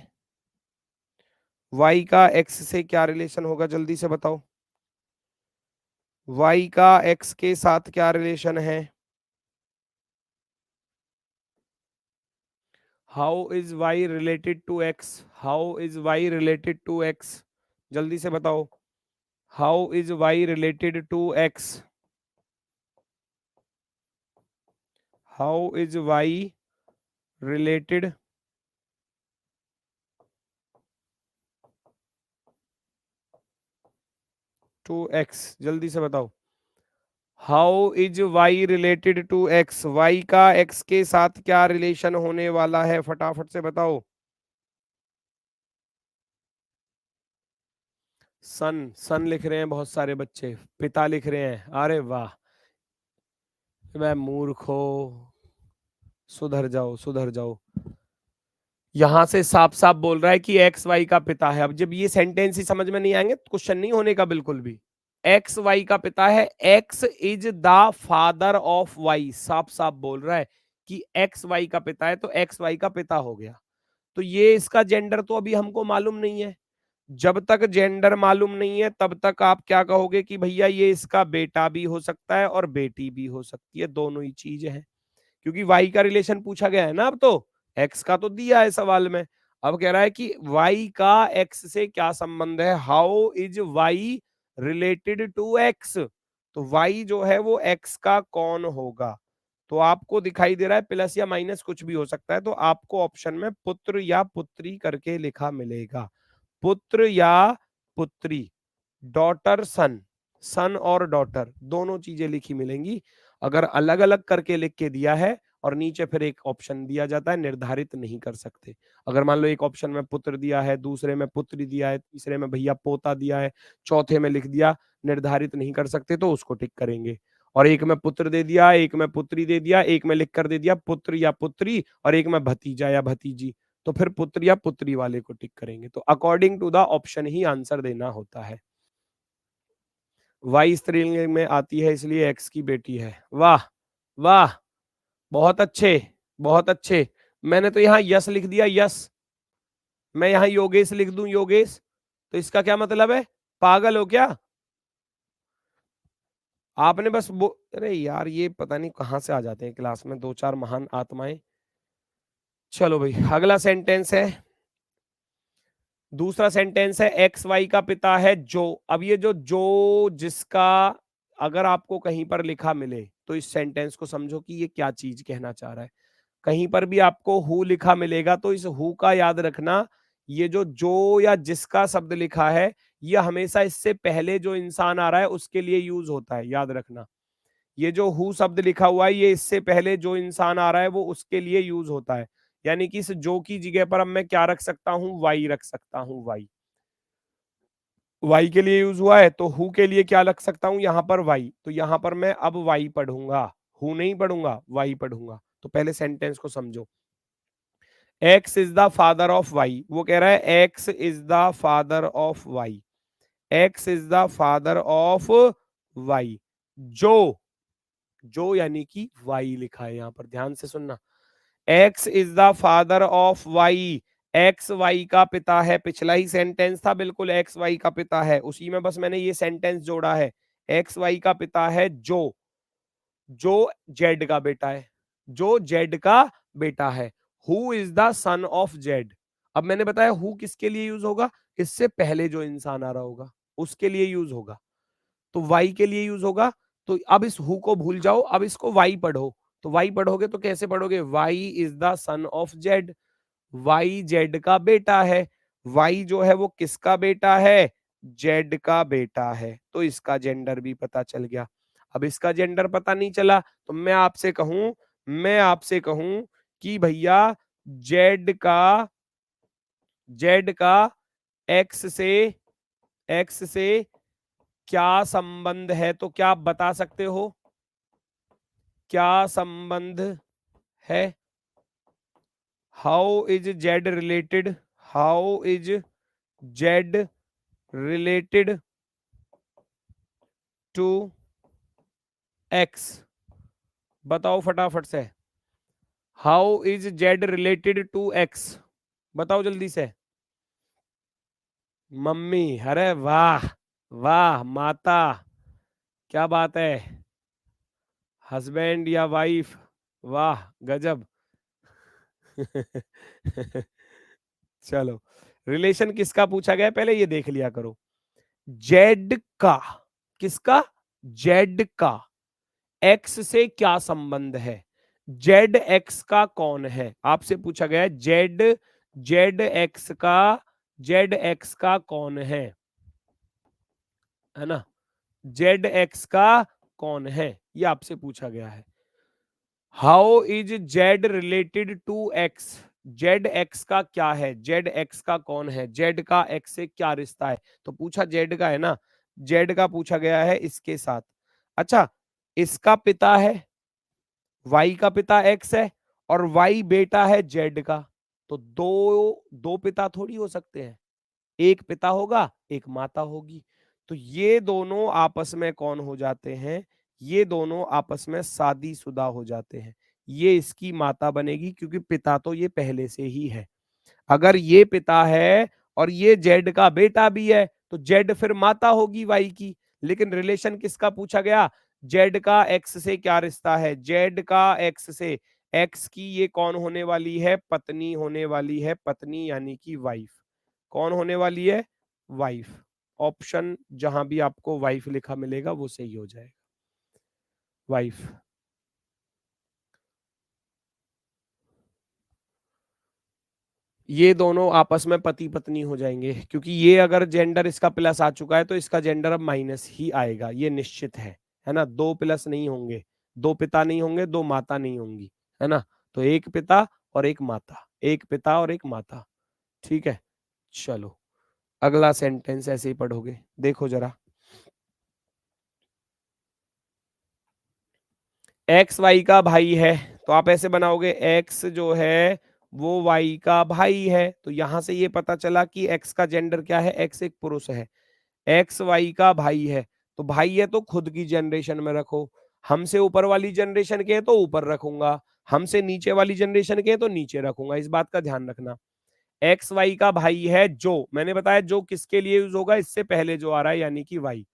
वाई का एक्स से क्या रिलेशन होगा, जल्दी से बताओ। वाई का एक्स के साथ क्या रिलेशन है? How is Y related to X? How is Y related to X? जल्दी से बताओ। How is Y related to X? How is Y related to X? जल्दी से बताओ। How is Y related to X? Y का X के साथ क्या रिलेशन होने वाला है, फटाफट से बताओ। सन, सन लिख रहे हैं बहुत सारे बच्चे, पिता लिख रहे हैं, अरे वाह। मैं मूर्खो, सुधर जाओ सुधर जाओ। यहां से साफ साफ बोल रहा है कि एक्स वाई का पिता है। अब जब ये सेंटेंस ही समझ में नहीं आएंगे तो क्वेश्चन नहीं होने का बिल्कुल भी। एक्स वाई का पिता है, X is the father of Y, साफ साफ बोल रहा है कि एक्स वाई का पिता है, तो एक्स वाई का पिता हो गया। तो ये इसका जेंडर तो अभी हमको मालूम नहीं है। जब तक जेंडर मालूम नहीं है तब तक आप क्या कहोगे कि भैया ये इसका बेटा भी हो सकता है और बेटी भी हो सकती है, दोनों ही चीज है। क्योंकि वाई का रिलेशन पूछा गया है ना, अब तो एक्स का तो दिया है सवाल में। अब कह रहा है कि वाई का एक्स से क्या संबंध है, how is Y related to X? तो वाई जो है वो एक्स का कौन होगा? तो आपको दिखाई दे रहा है प्लस या माइनस कुछ भी हो सकता है, तो आपको ऑप्शन में पुत्र या पुत्री करके लिखा मिलेगा। पुत्र या पुत्री, डॉटर सन, सन और डॉटर दोनों चीजें लिखी मिलेंगी। अगर अलग अलग करके लिख के दिया है और नीचे फिर एक ऑप्शन दिया जाता है, निर्धारित नहीं कर सकते। अगर मान लो एक ऑप्शन में पुत्र दिया है, दूसरे में पुत्री दिया है, तीसरे में भैया पोता दिया है, चौथे में लिख दिया निर्धारित नहीं कर सकते, तो उसको टिक करेंगे। और एक में पुत्र दे दिया, एक में पुत्री दे दिया, एक में लिख कर दे दिया पुत्र या पुत्री, और एक में भतीजा या भतीजी, तो फिर पुत्र या पुत्री वाले को टिक करेंगे। तो अकॉर्डिंग टू द ऑप्शन ही आंसर देना होता है। वाई स्त्रीलिंग में आती है इसलिए एक्स की बेटी है। वाह वाह, बहुत अच्छे बहुत अच्छे। मैंने तो यहाँ यस लिख दिया, यस। मैं यहाँ योगेश लिख दूं, योगेश, तो इसका क्या मतलब है? पागल हो क्या? आपने बस अरे यार ये पता नहीं कहां से आ जाते हैं क्लास में दो चार महान आत्माएं। चलो भाई, अगला सेंटेंस है, दूसरा सेंटेंस है एक्स वाई का पिता है जो। अब ये जो जिसका अगर आपको कहीं पर लिखा मिले तो इस सेंटेंस को समझो कि ये क्या चीज कहना चाह रहा है। कहीं पर भी आपको हु लिखा मिलेगा तो इस हु का याद रखना, ये जो या जिसका शब्द लिखा है ये हमेशा इससे पहले जो इंसान आ रहा है उसके लिए यूज होता है, याद रखना। ये जो हु शब्द लिखा हुआ है ये इससे पहले जो इंसान आ रहा है वो उसके लिए यूज होता है। यानी कि इस जो की जगह पर अब मैं क्या रख सकता हूं, वाई रख सकता हूं, वाई। वाई के लिए यूज हुआ है तो हु के लिए क्या रख सकता हूं यहाँ पर, वाई। तो यहाँ पर मैं अब वाई पढ़ूंगा, हु नहीं पढ़ूंगा, वाई पढ़ूंगा। तो पहले सेंटेंस को समझो। X is the father of Y, वो कह रहा है X is the father of Y, X is the father of Y. जो, जो यानी कि वाई लिखा है यहां पर, ध्यान से सुनना। X is the father of Y, X Y का पिता है। पिछला ही सेंटेंस था बिल्कुल, एक्स वाई का पिता है, उसी में बस मैंने ये सेंटेंस जोड़ा है। एक्स वाई का पिता है जो जेड का बेटा है, जो जेड का बेटा है। Who is the son of Z. अब मैंने बताया हु किसके लिए यूज होगा, इससे पहले जो इंसान आ रहा होगा उसके लिए यूज होगा, तो वाई के लिए यूज होगा। तो अब इस हु को भूल जाओ, अब इसको वाई पढ़ो। तो वाई पढ़ोगे तो कैसे पढ़ोगे, Y is the son of Z, Y Z का बेटा है। वाई जो है वो किसका बेटा है, जेड का बेटा है, तो इसका जेंडर भी पता चल गया। अब इसका जेंडर पता नहीं चला तो मैं आपसे कहूं कि भैया जेड का एक्स से क्या संबंध है, तो क्या आप बता सकते हो क्या संबंध है? How is Z related, how is Z related to X? बताओ फटाफट से, how is Z related to X? बताओ जल्दी से। मम्मी, अरे वाह वाह, माता, क्या बात है। हस्बैंड या वाइफ, वाह गजब। चलो, रिलेशन किसका पूछा गया पहले ये देख लिया करो। जेड का, किसका? जेड का एक्स से क्या संबंध है? जेड एक्स का कौन है? आपसे पूछा गया है जेड, जेड एक्स का कौन है ना? जेड एक्स का कौन है, ये आपसे पूछा गया है। How is Z related to X? Z X का क्या है? जेड एक्स का कौन है? जेड का एक्स से क्या रिश्ता है? तो पूछा जेड का है ना, जेड का पूछा गया है इसके साथ। अच्छा, इसका पिता है, वाई का पिता एक्स है और वाई बेटा है जेड का, तो दो दो पिता थोड़ी हो सकते हैं, एक पिता होगा एक माता होगी। तो ये दोनों आपस में कौन हो जाते हैं? ये दोनों आपस में शादीशुदा हो जाते हैं। ये इसकी माता बनेगी क्योंकि पिता तो ये पहले से ही है। अगर ये पिता है और ये जेड का बेटा भी है तो जेड फिर माता होगी वाई की। लेकिन रिलेशन किसका पूछा गया? जेड का एक्स से क्या रिश्ता है? जेड का एक्स से, एक्स की ये कौन होने वाली है? पत्नी होने वाली है, पत्नी यानी कि वाइफ। कौन होने वाली है? वाइफ। ऑप्शन जहां भी आपको वाइफ लिखा मिलेगा वो सही हो जाएगा, वाइफ। ये दोनों आपस में पति पत्नी हो जाएंगे क्योंकि ये अगर जेंडर इसका प्लस आ चुका है तो इसका जेंडर अब माइनस ही आएगा, ये निश्चित है ना? दो प्लस नहीं होंगे, दो पिता नहीं होंगे, दो माता नहीं होंगी, है ना? तो एक पिता और एक माता, एक पिता और एक माता। ठीक है, चलो अगला सेंटेंस ऐसे ही पढ़ोगे, देखो जरा। एक्स वाई का भाई है, तो आप ऐसे बनाओगे, एक्स जो है वो वाई का भाई है, तो यहां से ये पता चला कि एक्स का जेंडर क्या है? एक्स एक पुरुष है। एक्स वाई का भाई है, तो भाई है तो खुद की जनरेशन में रखो, हमसे ऊपर वाली जनरेशन के तो ऊपर रखूंगा, हमसे नीचे वाली जनरेशन के तो नीचे रखूंगा, इस बात का ध्यान रखना। एक्स वाई का भाई है जो, मैंने बताया जो किसके लिए यूज होगा, इससे पहले जो आ रहा है यानी कि वाई,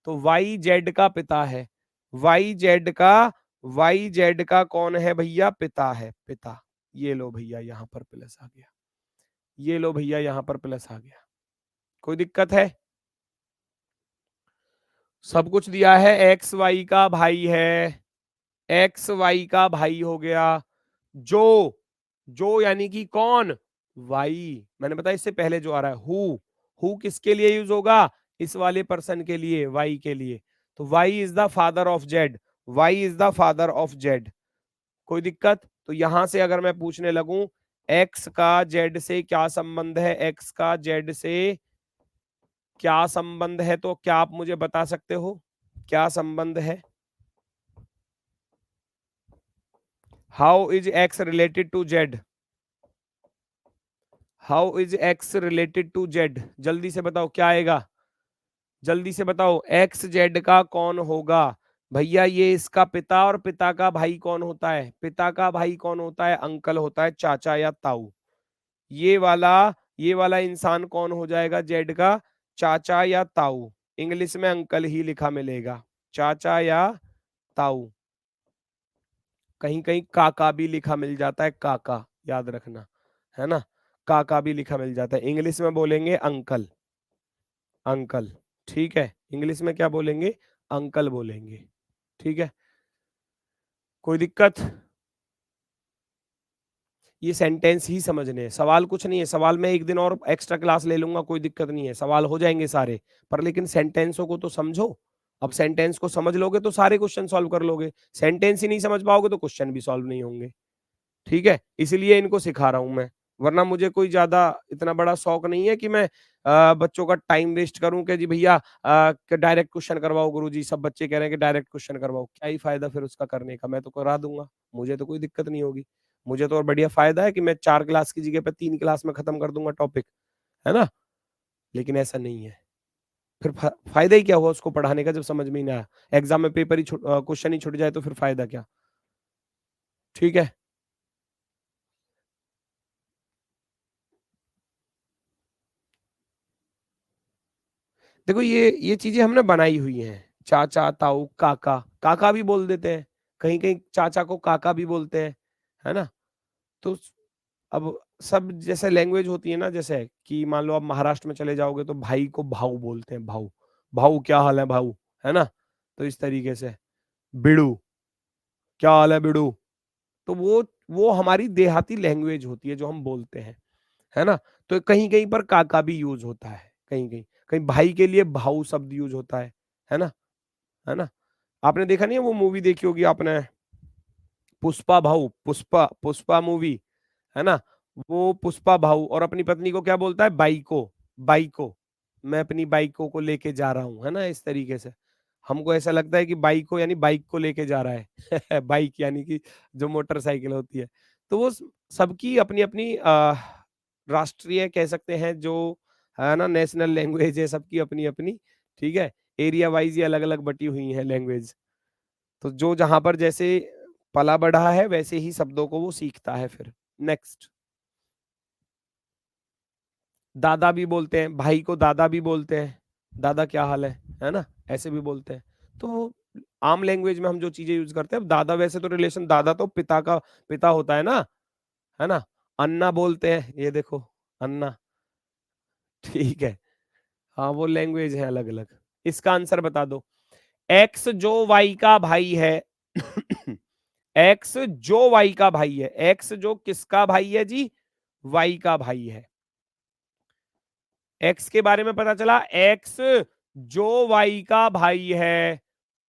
तो वाई जेड का पिता है। वाई जेड का, वाई जेड का कौन है भैया? पिता है, पिता। ये लो भैया यहां पर प्लस आ गया, ये लो भैया यहां पर प्लस आ गया। कोई दिक्कत है? सब कुछ दिया है, एक्स वाई का भाई है, एक्स वाई का भाई हो गया। जो, जो यानी कि कौन? वाई। मैंने बताया इससे पहले जो आ रहा है हु किसके लिए यूज होगा? इस वाले पर्सन के लिए, वाई के लिए। तो Y is the father of Z, Y is the father of Z. कोई दिक्कत? तो यहां से अगर मैं पूछने लगूं एक्स का जेड से क्या संबंध है, एक्स का जेड से क्या संबंध है, तो क्या आप मुझे बता सकते हो क्या संबंध है? How is X related to Z? How is X related to Z? जल्दी से बताओ क्या आएगा, जल्दी से बताओ, एक्स जेड का कौन होगा? भैया ये इसका पिता, और पिता का भाई कौन होता है? पिता का भाई कौन होता है? अंकल होता है, चाचा या ताऊ। ये वाला, ये वाला इंसान कौन हो जाएगा जेड का? चाचा या ताऊ। इंग्लिश में अंकल ही लिखा मिलेगा, चाचा या ताऊ। कहीं कहीं काका भी लिखा मिल जाता है, काका, याद रखना, है ना? काका भी लिखा मिल जाता है, इंग्लिश में बोलेंगे अंकल, अंकल। ठीक है, इंग्लिश में क्या बोलेंगे? अंकल बोलेंगे। ठीक है, कोई दिक्कत? ये सेंटेंस ही समझने हैं, सवाल कुछ नहीं है, सवाल में एक दिन और एक्स्ट्रा क्लास ले लूंगा, कोई दिक्कत नहीं है, सवाल हो जाएंगे सारे, पर लेकिन सेंटेंसों को तो समझो। अब सेंटेंस को समझ लोगे तो सारे क्वेश्चन सॉल्व कर लोगे, सेंटेंस ही नहीं समझ पाओगे तो क्वेश्चन भी सॉल्व नहीं होंगे। ठीक है, इसलिए इनको सिखा रहा हूं मैं, वरना मुझे कोई ज्यादा इतना बड़ा शौक नहीं है कि मैं बच्चों का टाइम वेस्ट करूं कि जी भैया डायरेक्ट क्वेश्चन करवाओ गुरुजी, सब बच्चे कह रहे हैं कि डायरेक्ट क्वेश्चन करवाओ, क्या ही फायदा फिर उसका करने का? मैं तो करा दूंगा, मुझे तो कोई दिक्कत नहीं होगी। मुझे तो और बढ़िया फायदा है कि मैं 4 क्लास की जगह पे 3 क्लास में खत्म कर दूंगा टॉपिक, है ना? लेकिन ऐसा नहीं है, फिर फायदा ही क्या हुआ उसको पढ़ाने का जब समझ में ही ना आया, एग्जाम में पेपर ही क्वेश्चन ही छूट जाए तो फिर फायदा क्या? ठीक है, देखो ये चीजें हमने बनाई हुई हैं, चाचा ताऊ काका, काका भी बोल देते हैं, कहीं कहीं चाचा को काका भी बोलते हैं, है ना? तो अब सब जैसे लैंग्वेज होती है ना, जैसे कि मान लो आप महाराष्ट्र में चले जाओगे तो भाई को भाऊ बोलते हैं, भाऊ। भाऊ क्या हाल है भाऊ, है ना। तो इस तरीके से बिड़ू, क्या हाल है बिड़ू। तो वो हमारी देहाती लैंग्वेज होती है जो हम बोलते हैं, है ना। तो कहीं कहीं पर काका भी यूज होता है, कहीं कहीं कहीं भाई के लिए भाऊ शब्द यूज होता है ना, है ना। आपने देखा नहीं है वो मूवी देखी होगी आपने, पुष्पा भाऊ, पुष्पा पुष्पा मूवी, है ना। वो पुष्पा भाऊ और अपनी पत्नी को क्या बोलता है, बाइको, बाइको, मैं अपनी बाइको को लेके जा रहा हूँ, है ना। इस तरीके से हमको ऐसा लगता है कि बाइको यानी बाइक को लेके जा रहा है बाइक यानी कि जो मोटरसाइकिल होती है। तो वो सबकी अपनी अपनी राष्ट्रीय कह सकते हैं जो, है ना, नेशनल लैंग्वेज है सबकी अपनी अपनी, ठीक है। एरिया वाइज ये अलग अलग बटी हुई है लैंग्वेज। तो जो जहां पर जैसे पला बढ़ा है वैसे ही शब्दों को वो सीखता है फिर। नेक्स्ट, दादा भी बोलते हैं, भाई को दादा भी बोलते हैं, दादा क्या हाल है ना, ऐसे भी बोलते हैं। तो आम लैंग्वेज में हम जो चीजें यूज करते हैं, दादा वैसे तो रिलेशन, दादा तो पिता का पिता होता है ना। अन्ना बोलते हैं, ये देखो अन्ना, ठीक है। हाँ वो लैंग्वेज है अलग अलग। इसका आंसर बता दो, एक्स जो वाई का भाई है एक्स जो वाई का भाई है, एक्स जो किसका भाई है जी, वाई का भाई है। एक्स के बारे में पता चला, एक्स जो वाई का भाई है,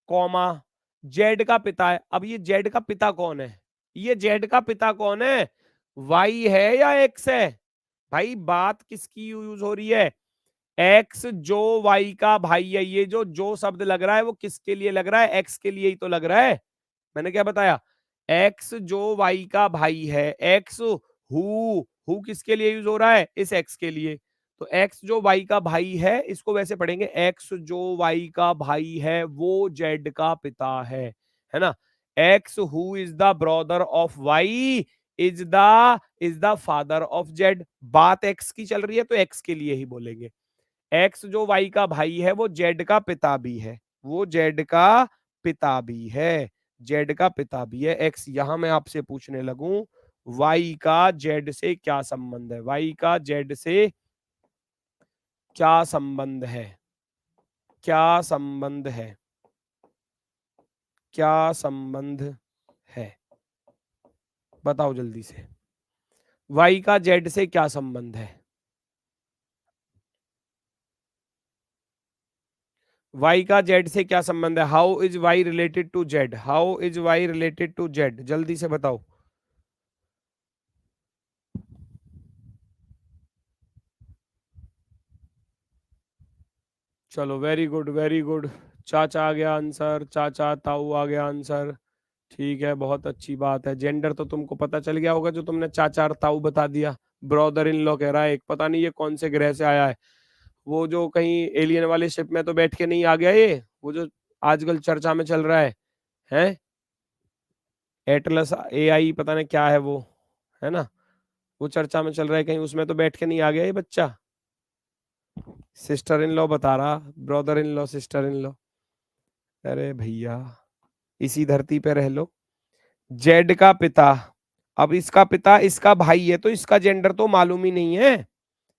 कॉमा जेड का पिता है। अब ये जेड का पिता कौन है, ये जेड का पिता कौन है, वाई है या एक्स है। भाई बात किसकी यूज हो रही है, एक्स जो वाई का भाई है। ये जो शब्द लग रहा है वो किसके लिए लग रहा है, एक्स के लिए ही तो लग रहा है। मैंने क्या बताया, एक्स जो वाई का भाई है, एक्स हु किसके लिए यूज हो रहा है, इस एक्स के लिए। तो एक्स जो वाई का भाई है, इसको वैसे पढ़ेंगे, एक्स जो वाई का भाई है वो जेड का पिता है ना। X who is the brother of Y is the father of Z. बात एक्स की चल रही है तो एक्स के लिए ही बोलेंगे। एक्स जो वाई का भाई है वो जेड का पिता भी है, वो जेड का पिता भी है, जेड का पिता भी है एक्स। यहां मैं आपसे पूछने लगूं, वाई का जेड से क्या संबंध है, वाई का जेड से क्या संबंध है, क्या संबंध है, क्या संबंध है, बताओ जल्दी से। वाई का जेड से क्या संबंध है, वाई का जेड से क्या संबंध है, how is Y related to Z, how is Y related to Z, जल्दी से बताओ। चलो वेरी गुड वेरी गुड, चाचा आ गया आंसर, चाचा ताऊ आ गया आंसर, ठीक है बहुत अच्छी बात है। जेंडर तो तुमको पता चल गया होगा जो तुमने चाचा और ताऊ बता दिया। ब्रदर इन लॉ कह रहा है, एक पता नहीं ये कौन से ग्रह से आया है, वो जो कहीं एलियन वाले शिप में तो बैठ के नहीं आ गया ये, वो जो आजकल चर्चा में चल रहा है एटलस एआई पता नहीं क्या है वो, है ना। वो चर्चा में चल रहा है कहीं, उसमें तो बैठ के नहीं आ गया ये बच्चा। सिस्टर इन लॉ बता रहा, brother in law sister in law, अरे भैया इसी धरती पे रह लो। जेड का पिता, अब इसका पिता इसका भाई है तो इसका जेंडर तो मालूम ही नहीं है,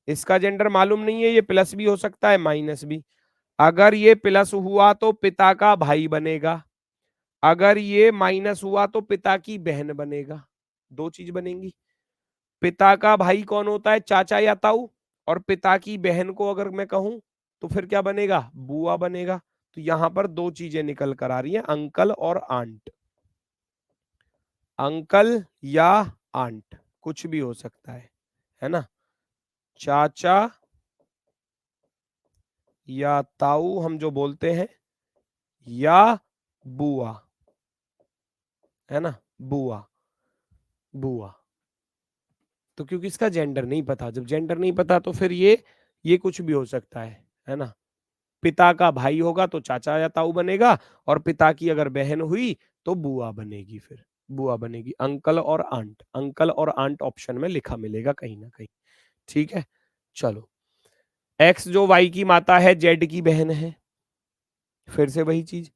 इसका जेंडर मालूम नहीं है, ये प्लस भी हो सकता है माइनस भी। अगर ये प्लस हुआ तो पिता का भाई बनेगा, अगर ये माइनस हुआ तो पिता की बहन बनेगा, दो चीज बनेंगी। पिता का भाई कौन होता है, चाचा या ताऊ, और पिता की बहन को अगर मैं कहूं तो फिर क्या बनेगा, बुआ बनेगा। तो यहां पर दो चीजें निकल कर आ रही हैं, अंकल और आंट, अंकल या आंट कुछ भी हो सकता है ना। चाचा या ताऊ हम जो बोलते हैं, या बुआ, है ना, बुआ, बुआ। तो क्योंकि इसका जेंडर नहीं पता, जब जेंडर नहीं पता तो फिर ये कुछ भी हो सकता है ना। पिता का भाई होगा तो चाचा या ताऊ बनेगा, और पिता की अगर बहन हुई तो बुआ बनेगी, फिर बुआ बनेगी। अंकल और आंट, अंकल और आंट ऑप्शन में लिखा मिलेगा कहीं ना कहीं, ठीक है। चलो, एक्स जो वाई की माता है जेड की बहन है, फिर से वही चीज,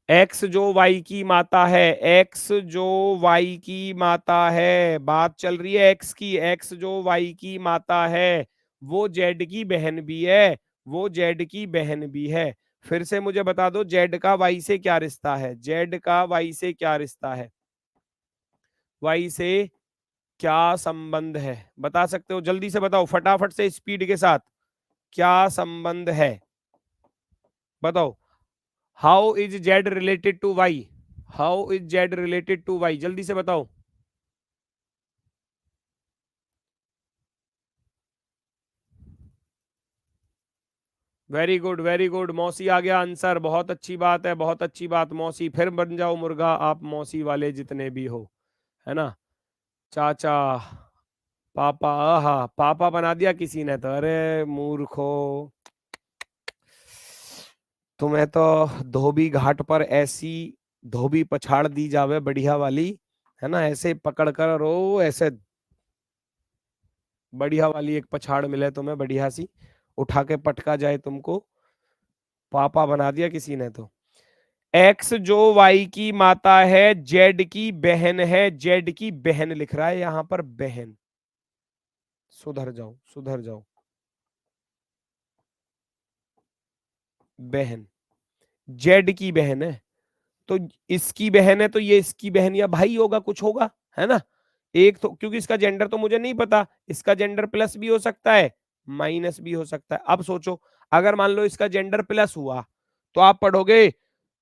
एक्स जो वाई की माता है, एक्स जो वाई की माता है, बात चल रही है एक्स की, एक्स जो वाई की माता है वो जेड की बहन भी है, वो जेड की बहन भी है। फिर से मुझे बता दो जेड का वाई से क्या रिश्ता है, जेड का वाई से क्या रिश्ता है, वाई से क्या संबंध है, बता सकते हो, जल्दी से बताओ फटाफट से स्पीड के साथ, क्या संबंध है बताओ। How is Z related to Y, how is Z related to Y, जल्दी से बताओ। वेरी गुड मौसी आ गया आंसर, बहुत अच्छी बात है, बहुत अच्छी बात मौसी, फिर बन जाओ मुर्गा आप मौसी वाले जितने भी हो, है ना। चाचा, पापा, आहा पापा बना दिया किसी ने तो, अरे मूर्खो, तुम्हें तो धोबी घाट पर ऐसी धोबी पछाड़ दी जावे बढ़िया वाली, है ना, ऐसे पकड़ कर रो, ऐसे बढ़िया वाली एक पछाड़ मिले तुम्हें बढ़िया सी, उठा के पटका जाए तुमको, पापा बना दिया किसी ने तो। एक्स जो वाई की माता है, जेड की बहन है, जेड की बहन लिख रहा है यहां पर, बहन, सुधर जाओ सुधर जाओ, बहन, जेड की बहन है, तो इसकी बहन है तो ये इसकी बहन या भाई होगा, कुछ होगा, है ना। एक तो क्योंकि इसका जेंडर तो मुझे नहीं पता, इसका जेंडर प्लस भी हो सकता है माइनस भी हो सकता है। अब सोचो अगर मान लो इसका जेंडर प्लस हुआ तो आप पढ़ोगे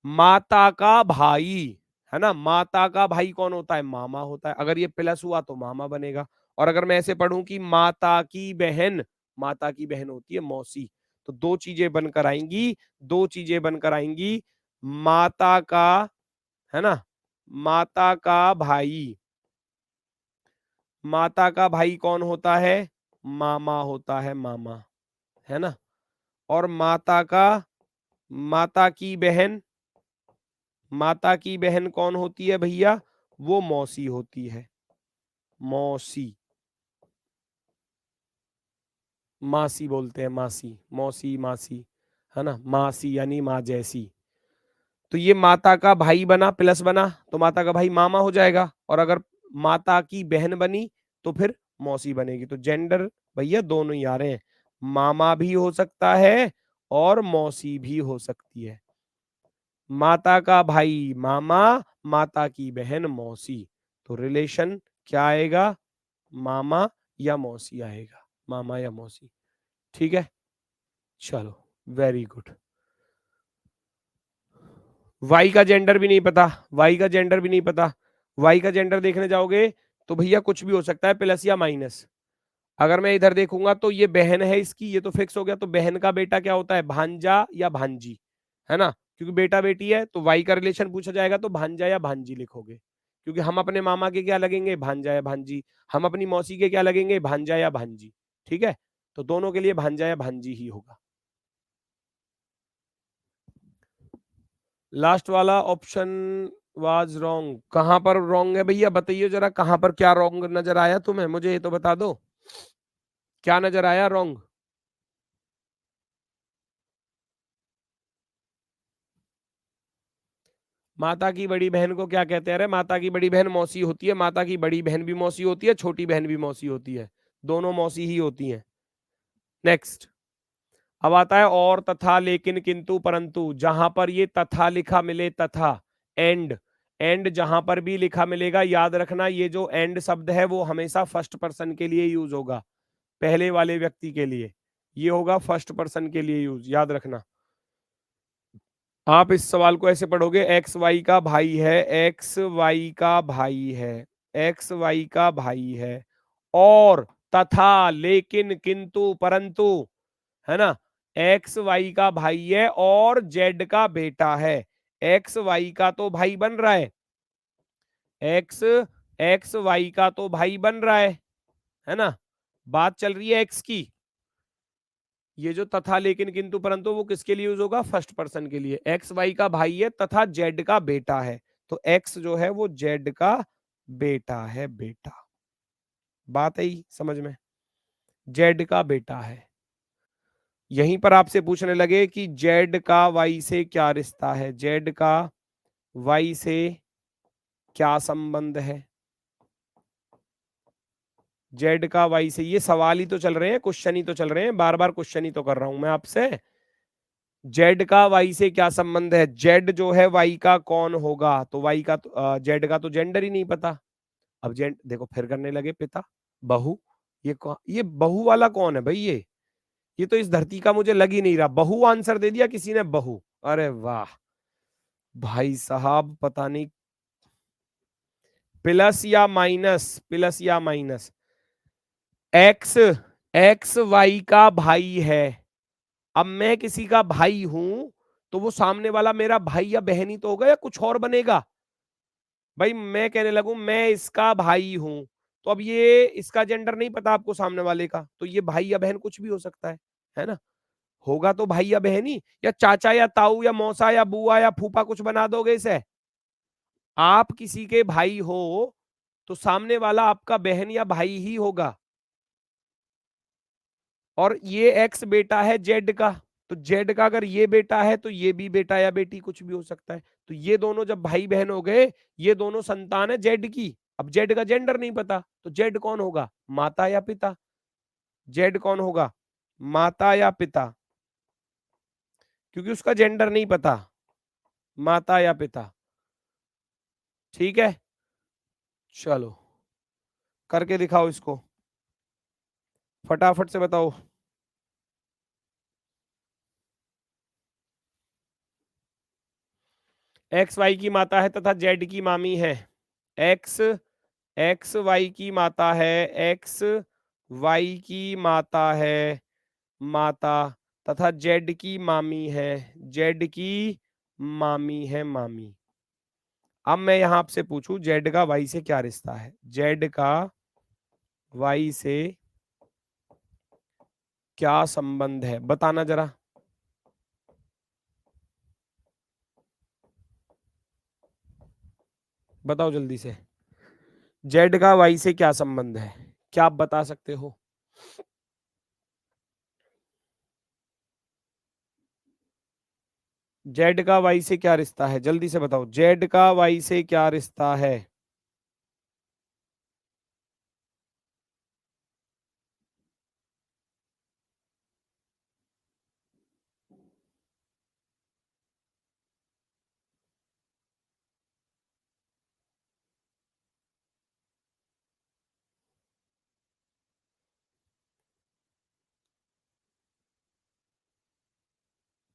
माता का भाई, है ना, माता का भाई कौन होता है, मामा होता है, अगर ये प्लस हुआ तो मामा बनेगा। और अगर मैं ऐसे पढ़ूं कि माता की बहन, माता की बहन होती है मौसी, तो दो चीजें बनकर आएंगी, दो चीजें बनकर आएंगी, माता का, है ना, माता का भाई, माता का भाई कौन होता है, मामा होता है, मामा, है ना। और माता का, माता की बहन, माता की बहन कौन होती है भैया, वो मौसी होती है, मौसी, मासी बोलते हैं, मासी, मौसी मासी, है ना, मासी यानी माँ जैसी। तो ये माता का भाई बना, प्लस बना, तो माता का भाई मामा हो जाएगा, और अगर माता की बहन बनी तो फिर मौसी बनेगी। तो जेंडर भैया दोनों ही आ रहे हैं, मामा भी हो सकता है और मौसी भी हो सकती है। माता का भाई मामा, माता की बहन मौसी, तो रिलेशन क्या आएगा, मामा या मौसी आएगा, मामा या मौसी, ठीक है। चलो वेरी गुड। वाई का जेंडर भी नहीं पता, वाई का जेंडर भी नहीं पता, वाई का जेंडर देखने जाओगे तो भैया कुछ भी हो सकता है, प्लस या माइनस। अगर मैं इधर देखूंगा तो ये बहन है इसकी, ये तो फिक्स हो गया, तो बहन का बेटा क्या होता है, भांजा या भांजी, है ना, क्योंकि बेटा बेटी है तो वाई का रिलेशन पूछा जाएगा तो भांजा या भांजी लिखोगे, क्योंकि हम अपने मामा के क्या लगेंगे, भांजा या भांजी, हम अपनी मौसी के क्या लगेंगे, भांजा या भांजी, ठीक है, तो दोनों के लिए भांजा या भांजी ही होगा। लास्ट वाला ऑप्शन वाज रॉन्ग, कहां पर रॉन्ग है भैया बताइए जरा, कहां पर क्या रॉन्ग नजर आया तुम्हें, मुझे ये तो बता दो, क्या नजर आया रॉन्ग। माता की बड़ी बहन को क्या कहते हैं, अरे माता की बड़ी बहन मौसी होती है, माता की बड़ी बहन भी मौसी होती है, छोटी बहन भी मौसी होती है, दोनों मौसी ही होती हैं। नेक्स्ट, अब आता है और, तथा, लेकिन, किंतु, परंतु, जहां पर ये तथा लिखा मिले, तथा, एंड, एंड जहां पर भी लिखा मिलेगा, याद रखना ये जो एंड शब्द है वो हमेशा फर्स्ट पर्सन के लिए यूज होगा, पहले वाले व्यक्ति के लिए, ये होगा फर्स्ट पर्सन के लिए यूज, याद रखना। आप इस सवाल को ऐसे पढ़ोगे, एक्स वाई का भाई है, एक्स वाई का भाई है, एक्स वाई का भाई है, और, तथा, लेकिन, किंतु, परंतु, है ना, एक्स वाई का भाई है और जेड का बेटा है, एक्स वाई का तो भाई बन रहा है, एक्स, एक्स वाई का तो भाई बन रहा है ना, बात चल रही है एक्स की, ये जो तथा, लेकिन, किंतु, परंतु वो किसके लिए यूज होगा, फर्स्ट पर्सन के लिए, एक्स वाई का भाई है तथा जेड का बेटा है, तो एक्स जो है वो जेड का बेटा है, बेटा, बात आई समझ में, जेड का बेटा है। यहीं पर आपसे पूछने लगे कि जेड का वाई से क्या रिश्ता है, जेड का वाई से क्या संबंध है, जेड का वाई से, ये सवाल ही तो चल रहे हैं, क्वेश्चन ही तो चल रहे हैं, बार बार क्वेश्चन ही तो कर रहा हूं मैं आपसे। जेड का वाई से क्या संबंध है? जेड जो है वाई का कौन होगा? तो वाई का जेड का तो जेंडर ही नहीं पता। अब जेंड देखो फिर करने लगे, पिता बहू, ये बहू वाला कौन है भाई? ये तो इस धरती का मुझे लग ही नहीं रहा। बहू आंसर दे दिया किसी ने, बहू। अरे वाह भाई साहब, पता नहीं प्लस या माइनस, प्लस या माइनस। एक्स, एक्स वाई का भाई है। अब मैं किसी का भाई हूं तो वो सामने वाला मेरा भाई या बहन ही तो होगा, या कुछ और बनेगा? भाई मैं कहने लगूं मैं इसका भाई हूं, तो अब ये इसका जेंडर नहीं पता आपको सामने वाले का, तो ये भाई या बहन कुछ भी हो सकता है ना? होगा तो भाई या बहन ही, या चाचा या ताऊ या मौसा या बुआ या फूफा, कुछ बना दोगे इसे? आप किसी के भाई हो तो सामने वाला आपका बहन या भाई ही होगा। और ये एक्स बेटा है जेड का, तो जेड का अगर ये बेटा है तो ये भी बेटा या बेटी कुछ भी हो सकता है। तो ये दोनों जब भाई बहन हो गए, ये दोनों संतान है जेड की। अब जेड का जेंडर नहीं पता, तो जेड कौन होगा? माता या पिता? जेड कौन होगा? माता या पिता? क्योंकि उसका जेंडर नहीं पता, माता या पिता। ठीक है, चलो करके दिखाओ इसको, फटाफट से बताओ। एक्स वाई की माता है तथा जेड की मामी है। एक्स, एक्स वाई की माता है, एक्स वाई की माता है, माता, तथा जेड की मामी है, जेड की मामी है, मामी। अब मैं यहां आपसे पूछूं, जेड का वाई से क्या रिश्ता है? जेड का वाई से क्या संबंध है, बताना जरा। बताओ जल्दी से, जेड का वाई से क्या संबंध है? क्या आप बता सकते हो? जेड का वाई से क्या रिश्ता है, जल्दी से बताओ, जेड का वाई से क्या रिश्ता है?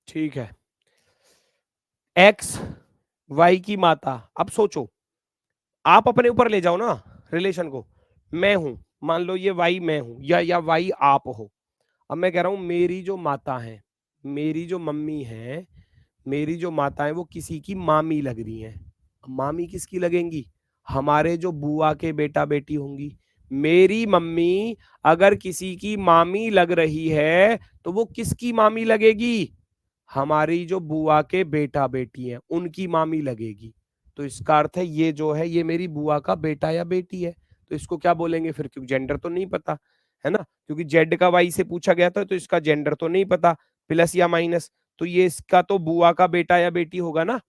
ठीक है, एक्स वाई की माता। अब सोचो, आप अपने ऊपर ले जाओ ना रिलेशन को। मैं हूं, मान लो ये वाई मैं हूं, या वाई आप हो। अब मैं कह रहा हूं मेरी जो माता है, मेरी जो मम्मी है, मेरी जो माता है वो किसी की मामी लग रही हैं। मामी किसकी लगेंगी? हमारे जो बुआ के बेटा बेटी होंगी। मेरी मम्मी अगर किसी की मामी लग रही है तो वो किसकी मामी लगेगी? हमारी जो बुआ के बेटा बेटी हैं उनकी मामी लगेगी। तो इसका अर्थ है ये जो है ये मेरी बुआ का बेटा या बेटी है। तो इसको क्या बोलेंगे फिर? क्योंकि जेंडर तो नहीं पता है ना, क्योंकि जेड का वाई से पूछा गया था, तो इसका जेंडर तो नहीं पता, प्लस या माइनस, तो ये इसका तो बुआ का बेटा या बेटी होगा ना।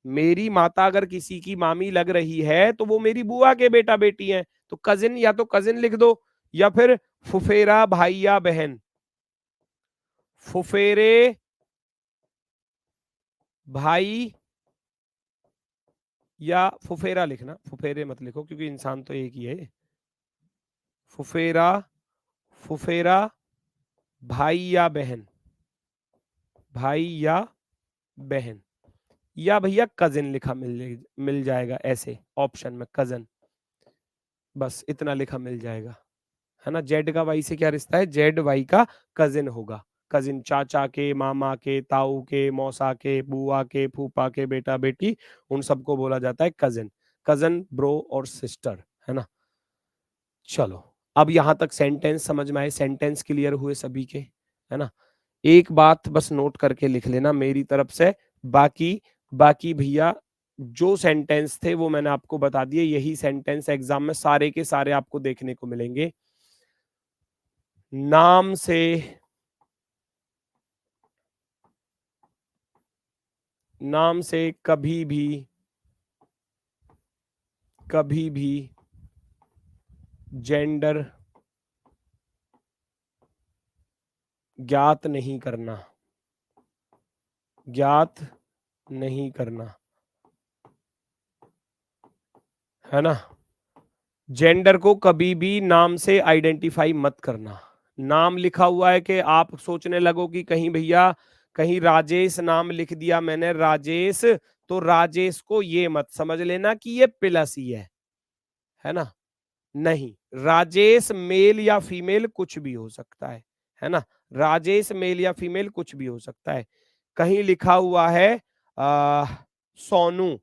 मेरी माता अगर किसी की मामी लग रही है तो वो मेरी बुआ के बेटा बेटी हैं। तो कजिन, या तो कजिन लिख दो, या फिर फुफेरा भाई या बहन। फुफेरे भाई, या फुफेरा लिखना, फुफेरे मत लिखो क्योंकि इंसान तो एक ही है। फुफेरा, फुफेरा भाई या बहन, भाई या बहन, या भैया कजिन लिखा मिल जाएगा ऐसे ऑप्शन में, कजन, बस इतना लिखा मिल जाएगा, है ना। जेड का वाई से क्या रिश्ता है? जेड वाई का कजिन होगा। कजिन, चाचा के, मामा के, ताऊ के, मौसा के, बुआ के, फूफा के बेटा बेटी, उन सबको बोला जाता है कजिन। कजन, ब्रो और सिस्टर, है ना। चलो, अब यहां तक सेंटेंस समझ में आए, सेंटेंस क्लियर हुए सभी के, है ना। एक बात बस नोट करके लिख लेना मेरी तरफ से, बाकी बाकी भैया जो सेंटेंस थे वो मैंने आपको बता दिए। यही सेंटेंस एग्जाम में सारे के सारे आपको देखने को मिलेंगे। नाम से, नाम से कभी भी जेंडर ज्ञात नहीं करना, ज्ञात नहीं करना, है ना। जेंडर को कभी भी नाम से आइडेंटिफाई मत करना। नाम लिखा हुआ है कि आप सोचने लगो कि कहीं भैया कहीं राजेश नाम लिख दिया मैंने राजेश, तो राजेश को ये मत समझ लेना कि ये प्लस ही है ना। नहीं, राजेश मेल या फीमेल कुछ भी हो सकता है ना। राजेश मेल या फीमेल कुछ भी हो सकता है। कहीं लिखा हुआ है सोनू,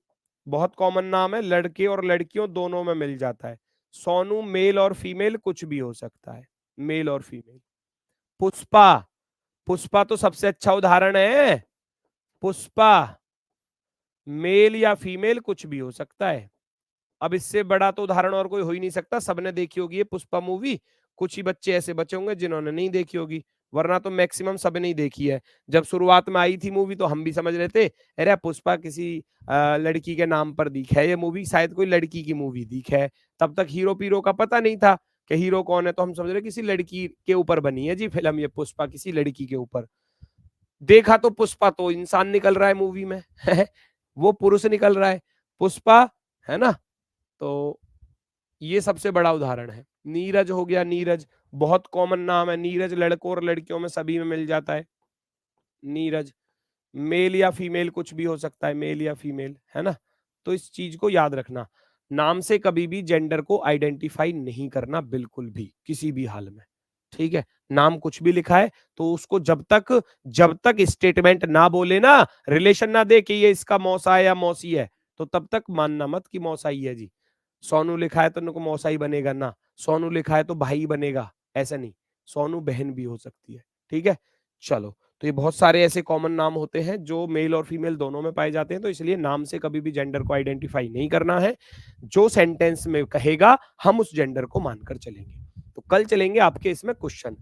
बहुत कॉमन नाम है, लड़के और लड़कियों दोनों में मिल जाता है। सोनू मेल और फीमेल कुछ भी हो सकता है, मेल और फीमेल। पुष्पा, पुष्पा तो सबसे अच्छा उदाहरण है। पुष्पा मेल या फीमेल कुछ भी हो सकता है। अब इससे बड़ा तो उदाहरण और कोई हो ही नहीं सकता। सबने देखी होगी ये पुष्पा मूवी, कुछ ही बच्चे ऐसे बचे होंगे जिन्होंने नहीं देखी होगी, वरना तो मैक्सिमम सबने ही देखी है। जब शुरुआत में आई थी मूवी तो हम भी समझ रहे थे अरे पुष्पा किसी लड़की के नाम पर दिख है, ये मूवी शायद कोई लड़की की मूवी दिख है। तब तक हीरो पीरो का पता नहीं था कि हीरो कौन है, तो हम समझ रहे किसी लड़की के ऊपर बनी है जी फिल्म, ये पुष्पा किसी लड़की के ऊपर। देखा तो पुष्पा तो इंसान निकल रहा है मूवी में वो पुरुष निकल रहा है पुष्पा, है ना। तो ये सबसे बड़ा उदाहरण है। नीरज हो गया, नीरज बहुत कॉमन नाम है, नीरज लड़कों और लड़कियों में सभी में मिल जाता है। नीरज मेल या फीमेल कुछ भी हो सकता है, मेल या फीमेल, है ना। तो इस चीज को याद रखना, नाम से कभी भी जेंडर को आइडेंटिफाई नहीं करना बिल्कुल भी, किसी भी हाल में। ठीक है, नाम कुछ भी लिखा है तो उसको जब तक स्टेटमेंट ना बोले ना, रिलेशन ना दे कि ये इसका मौसा है या मौसी है, तो तब तक मानना मत कि मौसा ही है जी। सोनू लिखा है तो उनको मौसा ही बनेगा ना, सोनू लिखा है तो भाई बनेगा, ऐसा नहीं। सोनू बहन भी हो सकती है। ठीक है, चलो। तो ये बहुत सारे ऐसे कॉमन नाम होते हैं जो मेल और फीमेल दोनों में पाए जाते हैं, तो इसलिए नाम से कभी भी जेंडर को आइडेंटिफाई नहीं करना है। जो सेंटेंस में कहेगा हम उस जेंडर को मानकर चलेंगे। तो कल चलेंगे आपके इसमें क्वेश्चन।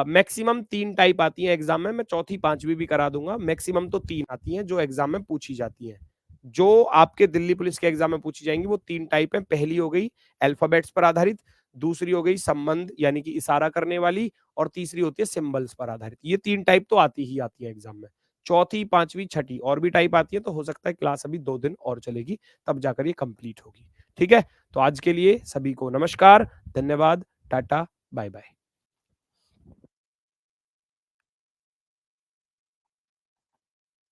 मैक्सिमम 3 टाइप आती है एग्जाम में, मैं चौथी पांचवी भी करा दूंगा। मैक्सिमम तो 3 आती हैं जो एग्जाम में पूछी जाती हैं, जो आपके दिल्ली पुलिस के एग्जाम में पूछी जाएंगी वो 3 टाइप है। पहली हो गई अल्फाबेट्स पर आधारित, दूसरी हो गई संबंध यानी कि इशारा करने वाली, और तीसरी होती है सिंबल्स पर आधारित। ये 3 टाइप तो आती ही आती है एग्जाम में। चौथी पांचवी छठी और भी टाइप आती है, तो हो सकता है क्लास अभी 2 दिन और चलेगी, तब जाकर ये कंप्लीट होगी। ठीक है, तो आज के लिए सभी को नमस्कार, धन्यवाद, टाटा, बाय बाय।